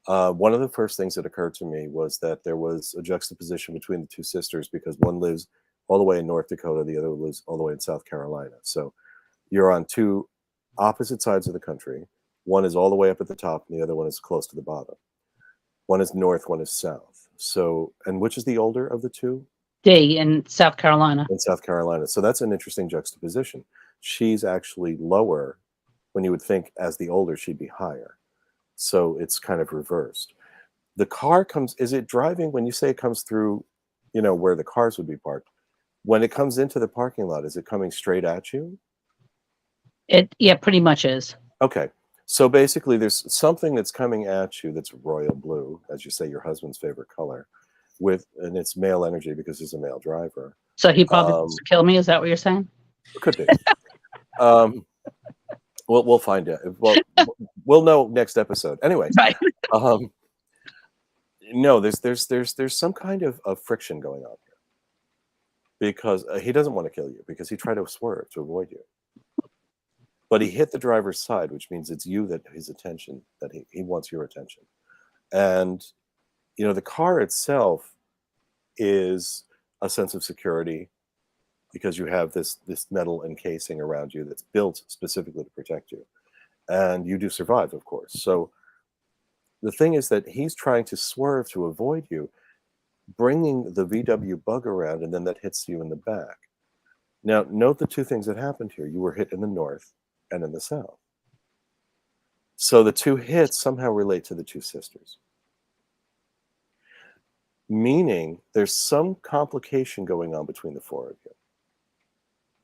One of the first things that occurred to me was that there was a juxtaposition between the 2 sisters because one lives all the way in North Dakota, the other lives all the way in South Carolina. So you're on 2 opposite sides of the country. One is all the way up at the top and the other one is close to the bottom. One is north, one is south. So, and which is the older of the 2? Dee in South Carolina. In South Carolina. So that's an interesting juxtaposition. She's actually lower when you would think as the older she'd be higher. So it's kind of reversed. The car comes, is it driving when you say it comes through, where the cars would be parked? When it comes into the parking lot, is it coming straight at you? Yeah, pretty much is. Okay. So basically there's something that's coming at you that's royal blue, as you say, your husband's favorite color, and it's male energy because he's a male driver. So he probably wants to kill me. Is that what you're saying? Could be. We'll find out. Well, we'll know next episode. Anyway, right. No, there's some kind of friction going on here because he doesn't want to kill you because he tried to swerve to avoid you, but he hit the driver's side, which means it's you that his attention, that he wants your attention, and the car itself is a sense of security because you have this metal encasing around you that's built specifically to protect you. And you do survive, of course. So the thing is that he's trying to swerve to avoid you, bringing the VW bug around, and then that hits you in the back. Now, note the 2 things that happened here. You were hit in the north and in the south. So the 2 hits somehow relate to the 2 sisters. Meaning there's some complication going on between the 4 of you.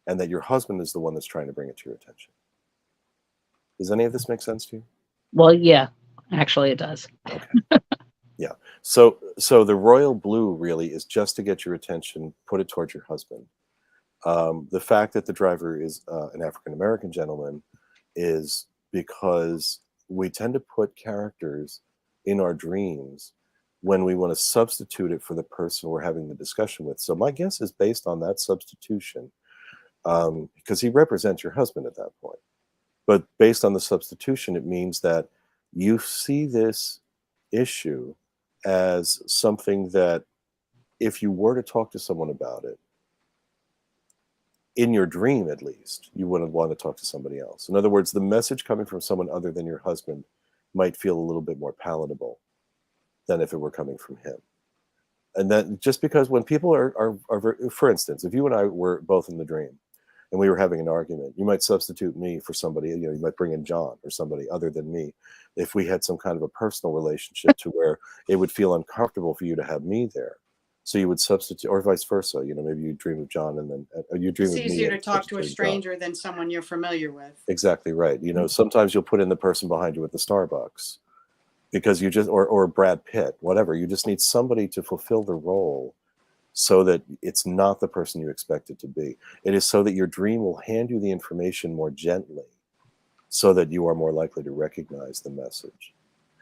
And that your husband is the one that's trying to bring it to your attention. Does any of this make sense to you? Well, yeah, actually it does. Okay. Yeah. So the royal blue really is just to get your attention, put it towards your husband. The fact that the driver is an African-American gentleman is because we tend to put characters in our dreams when we want to substitute it for the person we're having the discussion with. So my guess is based on that substitution. Because he represents your husband at that point. But based on the substitution, it means that you see this issue as something that if you were to talk to someone about it, in your dream at least, you wouldn't want to talk to somebody else. In other words, the message coming from someone other than your husband might feel a little bit more palatable than if it were coming from him. And that just because when people are for instance, if you and I were both in the dream, and we were having an argument, you might substitute me for somebody, you might bring in John or somebody other than me. If we had some kind of a personal relationship to where it would feel uncomfortable for you to have me there. So you would substitute, or vice versa, maybe you dream of John and then you dream of me. It's easier to talk to a John. stranger than someone you're familiar with. Exactly right. Sometimes you'll put in the person behind you at the Starbucks because you just, or Brad Pitt, whatever. You just need somebody to fulfill the role so that it's not the person you expect it to be. It is so that your dream will hand you the information more gently so that you are more likely to recognize the message.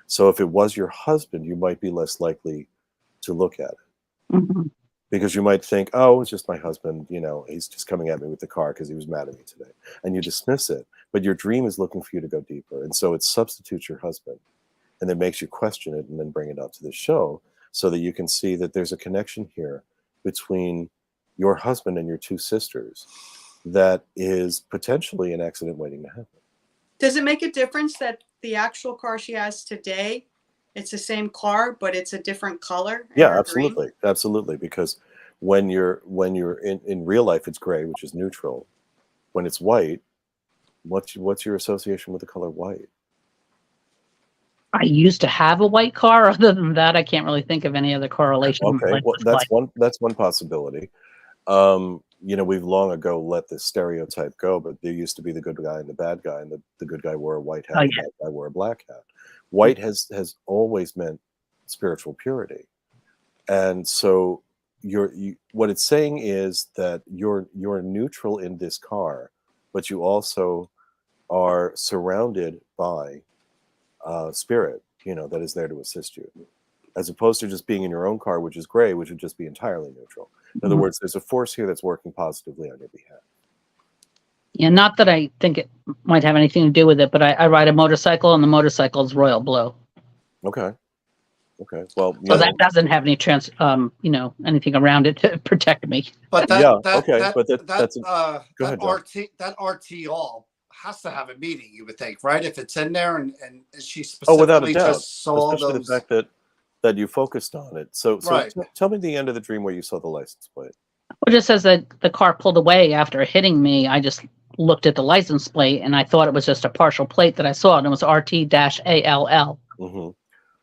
So if it was your husband, you might be less likely to look at it. Mm-hmm. Because you might think, oh, it's just my husband, he's just coming at me with the car because he was mad at me today. And you dismiss it. But your dream is looking for you to go deeper. And so it substitutes your husband. And it makes you question it and then bring it out to the show so that you can see that there's a connection here between your husband and your two sisters, that is potentially an accident waiting to happen. Does it make a difference that the actual car she has today, it's the same car, but it's a different color? in Yeah, her absolutely, dream? absolutely. Because when you're in real life, it's gray, which is neutral. When it's white, what's your association with the color white? I used to have a white car. Other than that, I can't really think of any other correlation. Okay, Like well, with that's white. one possibility. We've long ago let this stereotype go, but there used to be the good guy and the bad guy, and the good guy wore a white hat, Oh, the yeah. bad guy wore a black hat. White has always meant spiritual purity, and so what it's saying is that you're neutral in this car, but you also are surrounded by spirit, that is there to assist you, as opposed to just being in your own car, which is gray, which would just be entirely neutral. In other Mhm. words, there's a force here that's working positively on your behalf. Yeah, not that I think it might have anything to do with it, but I ride a motorcycle, and the motorcycle is royal blue. Okay. Well, So that doesn't have any anything around it to protect me. But yeah. that Okay. that But that that's go that ahead, John. RT all has to have a meaning, you would think, right? If it's in there and she Oh, without a specifically doubt. just saw Especially those. the fact that you focused on it. So Right. tell me the end of the dream where you saw the license plate. It just says that the car pulled away after hitting me. I just looked at the license plate, and I thought it was just a partial plate that I saw, and it was RT-ALL. Mm-hmm.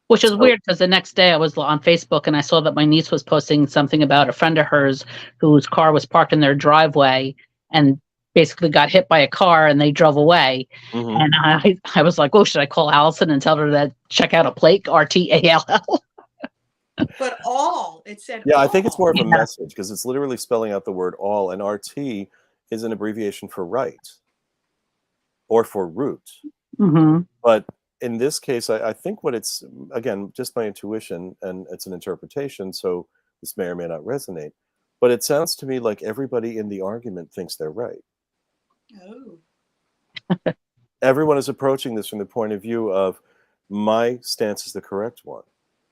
Which is So- weird because the next day I was on Facebook and I saw that my niece was posting something about a friend of hers whose car was parked in their driveway and basically got hit by a car and they drove away. Mhm. And I was like, oh, should I call Allison and tell her to check out a plate, RTALL? But all, it said Yeah, all. I think it's more of a Yeah. message because it's literally spelling out the word all, and RT is an abbreviation for right or for root. Mm-hmm. But in this case, I think what it's, again, just my intuition, and it's an interpretation, so this may or may not resonate, but it sounds to me like everybody in the argument thinks they're right. Oh. Everyone is approaching this from the point of view of my stance is the correct one,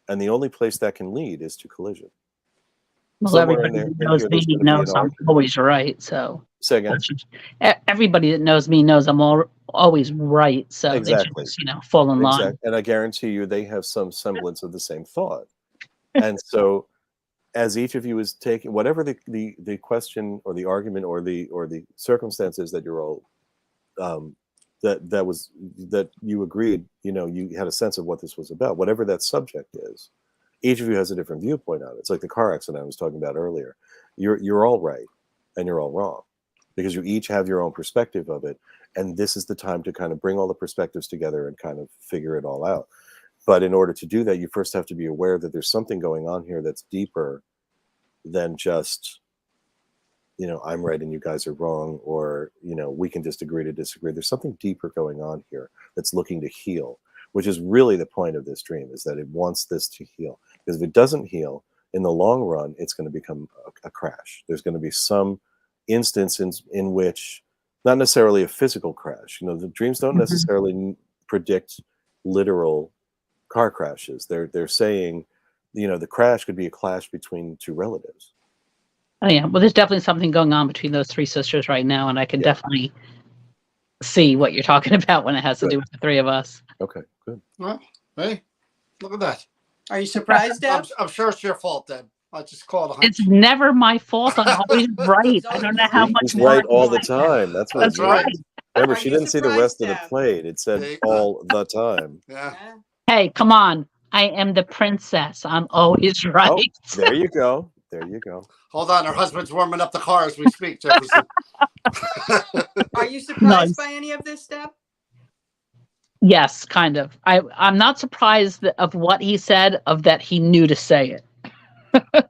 and the only place that can lead is to collision. Well, Somewhere everybody that in knows here, me there's going to be an knows I'm argument. always right. So Say again? everybody that knows me knows I'm always right. So Exactly. they should just, fall in line. Exactly. And I guarantee you they have some semblance of the same thought. And so as each of you is taking whatever the question or the argument or the circumstances that you're all that you agreed, you had a sense of what this was about, whatever that subject is, each of you has a different viewpoint on it. It's like the car accident I was talking about earlier. You're all right and you're all wrong because you each have your own perspective of it. And this is the time to kind of bring all the perspectives together and kind of figure it all out. But in order to do that, you first have to be aware that there's something going on here that's deeper than just, I'm right and you guys are wrong, or, we can just agree to disagree. There's something deeper going on here that's looking to heal, which is really the point of this dream, is that it wants this to heal. Because if it doesn't heal, in the long run, it's going to become a crash. There's going to be some instance in which, not necessarily a physical crash. The dreams don't necessarily predict literal car crashes. They're saying, the crash could be a clash between two relatives. Oh yeah, well, there's definitely something going on between those three sisters right now, and I can definitely see what you're talking about when it has to do with the three of us. Okay, good. Well, hey, look at that. Are you surprised, Deb? I'm sure it's your fault, Deb. I just call it a hunch. It's never my fault. I'm always right. I don't know how much He's more. right all the time. That's what That's it right. means. Remember, Are she you didn't see the surprised, rest of the Deb? plate. It said Yeah. all the time. Yeah. Yeah. Hey, come on. I am the princess. I'm always right. Oh, there you go. There you go. Hold on, her husband's warming up the car as we speak, Jefferson. Are you surprised Nice. by any of this, Deb? Yes, kind of. I'm not surprised of what he said, of that he knew to say it.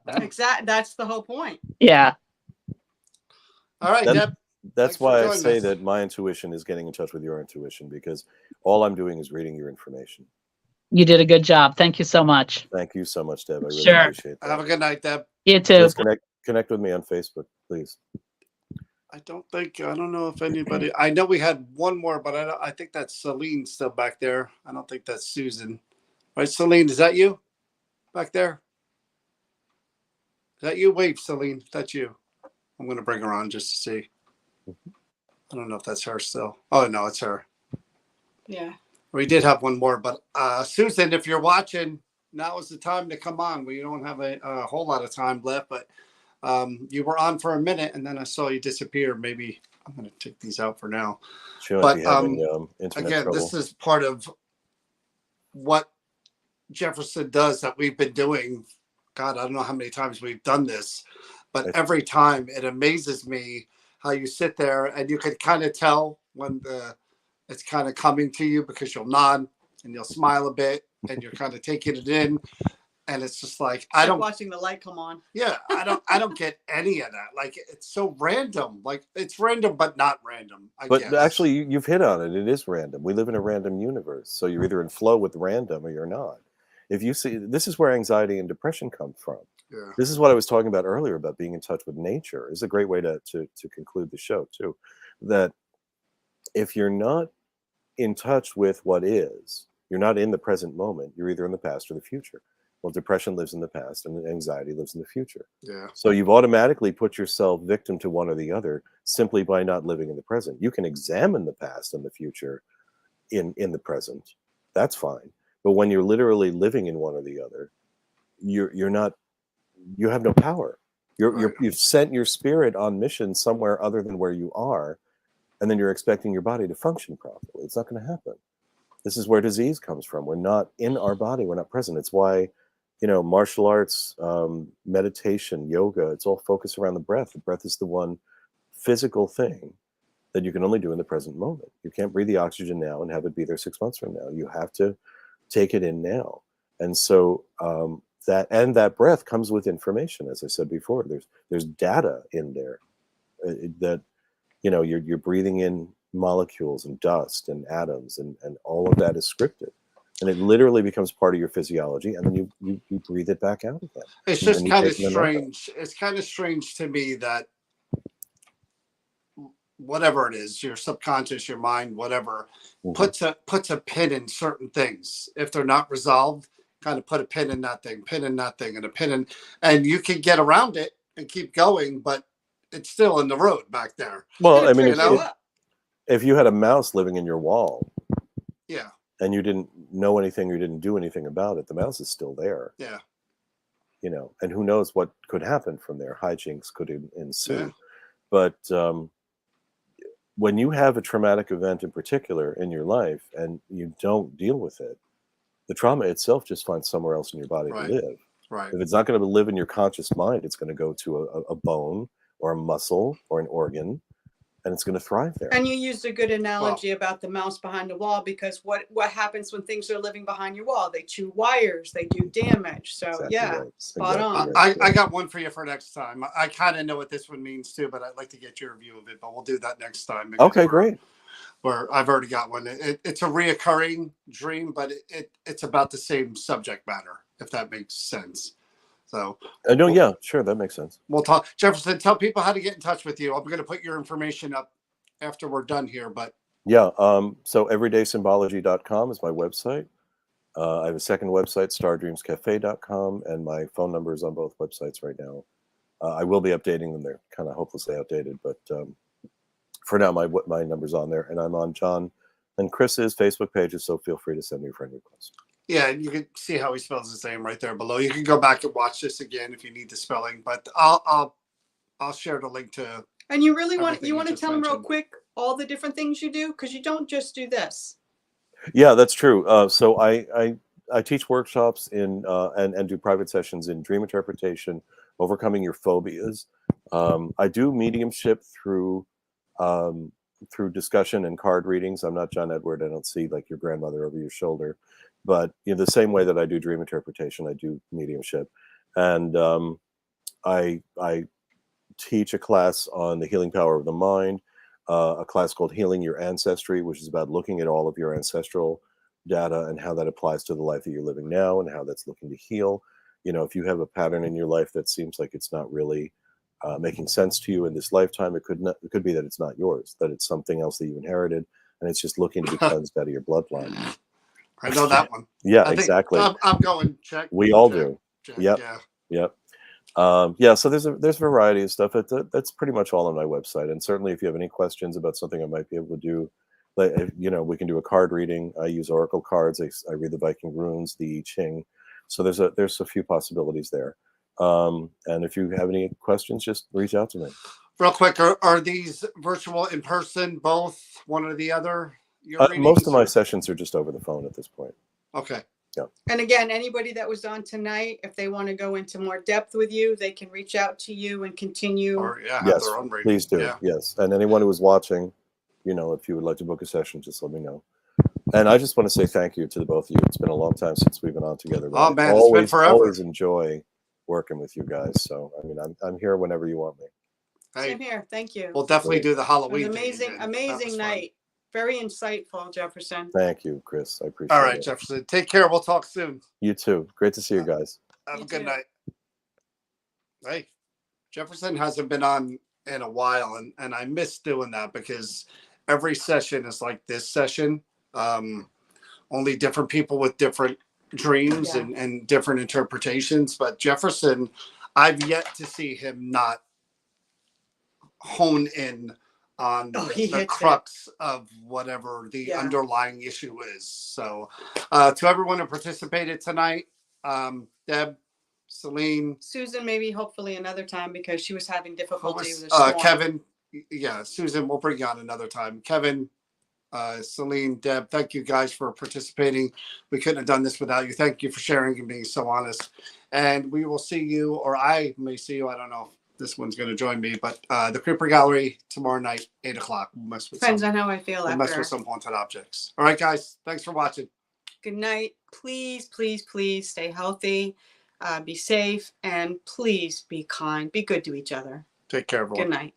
Exactly. That's the whole point. Yeah. All right, Deb. That's Thanks for why I joining say us. that my intuition is getting in touch with your intuition, because all I'm doing is reading your information. You did a good job. Thank you so much. Thank you so much, Deb. I really Sure. appreciate that. Have a good night, Deb. You too. Please connect with me on Facebook, please. I don't know if anybody, I know we had one more, but I think that's Celine still back there. I don't think that's Susan. Right, Celine, is that you back there? Is that you? Wave, Celine. That's you. I'm going to bring her on just to see. I don't know if that's her still. Oh, no, it's her. Yeah. We did have one more, but Susan, if you're watching, now is the time to come on. We don't have a whole lot of time left, but you were on for a minute, and then I saw you disappear. Maybe I'm going to take these out for now. She might But be having internet again, trouble. this is part of what Jefferson does that we've been doing. God, I don't know how many times we've done this, but every time it amazes me how you sit there and you can kind of tell when it's kind of coming to you, because you'll nod and you'll smile a bit and you're kind of taking it in. And it's just like, I don't watching the light come on. Yeah, I don't get any of that. Like, it's so random. Like, it's random, but not random. I guess. Actually, you've hit on it. It is random. We live in a random universe. So you're either in flow with random or you're not. If you see, this is where anxiety and depression come from. Yeah. This is what I was talking about earlier about being in touch with nature. It's a great way to conclude the show too. That if you're not in touch with what is, you're not in the present moment. You're either in the past or the future. Well, depression lives in the past and anxiety lives in the future. Yeah. So you've automatically put yourself victim to one or the other simply by not living in the present. You can examine the past and the future in the present. That's fine. But when you're literally living in one or the other, you're not, you have no power. You've sent your spirit on mission somewhere other than where you are, and then you're expecting your body to function properly. It's not going to happen. This is where disease comes from. We're not in our body. We're not present. It's why, martial arts, meditation, yoga, it's all focused around the breath. The breath is the one physical thing that you can only do in the present moment. You can't breathe the oxygen now and have it be there 6 months from now. You have to take it in now. And so that breath comes with information. As I said before, there's data in there that, you're breathing in molecules and dust and atoms, and all of that is scripted. And it literally becomes part of your physiology, and then you breathe it back out again. It's just kind of strange. It's kind of strange to me that whatever it is, your subconscious, your mind, whatever, puts a pin in certain things. If they're not resolved, kind of put a pin in that thing, and a pin in, and you can get around it and keep going, but it's still in the road back there. Well, I mean, if you had a mouse living in your wall, yeah, and you didn't know anything, you didn't do anything about it, the mouse is still there. Yeah. And who knows what could happen from there. Hijinks could ensue. Yeah. But when you have a traumatic event in particular in your life and you don't deal with it, the trauma itself just finds somewhere else in your body to live. Right. If it's not going to live in your conscious mind, it's going to go to a bone or a muscle or an organ, and it's going to thrive there. And you used a good analogy about the mouse behind the wall, because what happens when things are living behind your wall? They chew wires, they do damage. So Exactly right. spot on. Right. I got one for you for next time. I kind of know what this one means too, but I'd like to get your view of it. But we'll do that next time. Okay, great. Where I've already got one. It's a reoccurring dream, but it's about the same subject matter, if that makes sense. So yeah, sure, that makes sense. We'll talk. Jefferson, tell people how to get in touch with you. I'm going to put your information up after we're done here, but yeah, so everydaysymbology.com is my website. I have a second website, stardreamscafe.com, and my phone number is on both websites right now. I will be updating them. They're kind of hopelessly outdated, but for now, my number's on there, and I'm on John and Chris's Facebook pages, so feel free to send me a friend request. Yeah, and you can see how he spells his name right there below. You can go back and watch this again if you need the spelling, but I'll share the link to. And you really want to tell them real quick all the different things you do, because you don't just do this. Yeah, that's true. So I teach workshops in and do private sessions in dream interpretation, overcoming your phobias. I do mediumship through discussion and card readings. I'm not John Edward. I don't see like your grandmother over your shoulder. But the same way that I do dream interpretation, I do mediumship, and I teach a class on the healing power of the mind, a class called Healing Your Ancestry, which is about looking at all of your ancestral data and how that applies to the life that you're living now and how that's looking to heal. If you have a pattern in your life that seems like it's not really making sense to you in this lifetime, it could be that it's not yours, that it's something else that you inherited, and it's just looking to be cleansed out of your bloodline. I know that one. Yeah, exactly. I'm going check. We all do. Yep. Yeah, so there's a variety of stuff. That's pretty much all on my website. And certainly, if you have any questions about something I might be able to do, like we can do a card reading. I use oracle cards. I read the Viking runes, the I Ching. So there's a few possibilities there. And if you have any questions, just reach out to me. Real quick, are these virtual, in person, both, one or the other? Most of my sessions are just over the phone at this point. Okay. Yeah. And again, anybody that was on tonight, if they want to go into more depth with you, they can reach out to you and continue. Or have yes, their own reading. Please do. Yeah. Yes, and anyone who is watching, if you would like to book a session, just let me know. And I just want to say thank you to the both of you. It's been a long time since we've been on together. Oh man, it's been forever. Always enjoy working with you guys. So I mean, I'm here whenever you want me. Hey, same here. Thank you. We'll definitely do the Halloween. Amazing night. Very insightful, Jefferson. Thank you, Chris. I appreciate it. All right, Jefferson. Take care. We'll talk soon. You too. Great to see you guys. Have a good night. Hey, Jefferson hasn't been on in a while, and I miss doing that because every session is like this session. Only different people with different dreams and different interpretations. But Jefferson, I've yet to see him not hone in on the crux of whatever the underlying issue is. So to everyone who participated tonight, Deb, Celine, Susan, maybe hopefully another time because she was having difficulty with Kevin. Yeah, Susan, we'll bring you on another time. Kevin, Celine, Deb, thank you guys for participating. We couldn't have done this without you. Thank you for sharing and being so honest. And we will see you, or I may see you. I don't know if this one's going to join me, but the Creeper Gallery tomorrow night, 8 o'clock. We'll mess with Depends on how I feel after. Mess with some haunted objects. All right, guys. Thanks for watching. Good night. Please, please, please stay healthy, be safe, and please be kind. Be good to each other. Take care, everyone. Good night.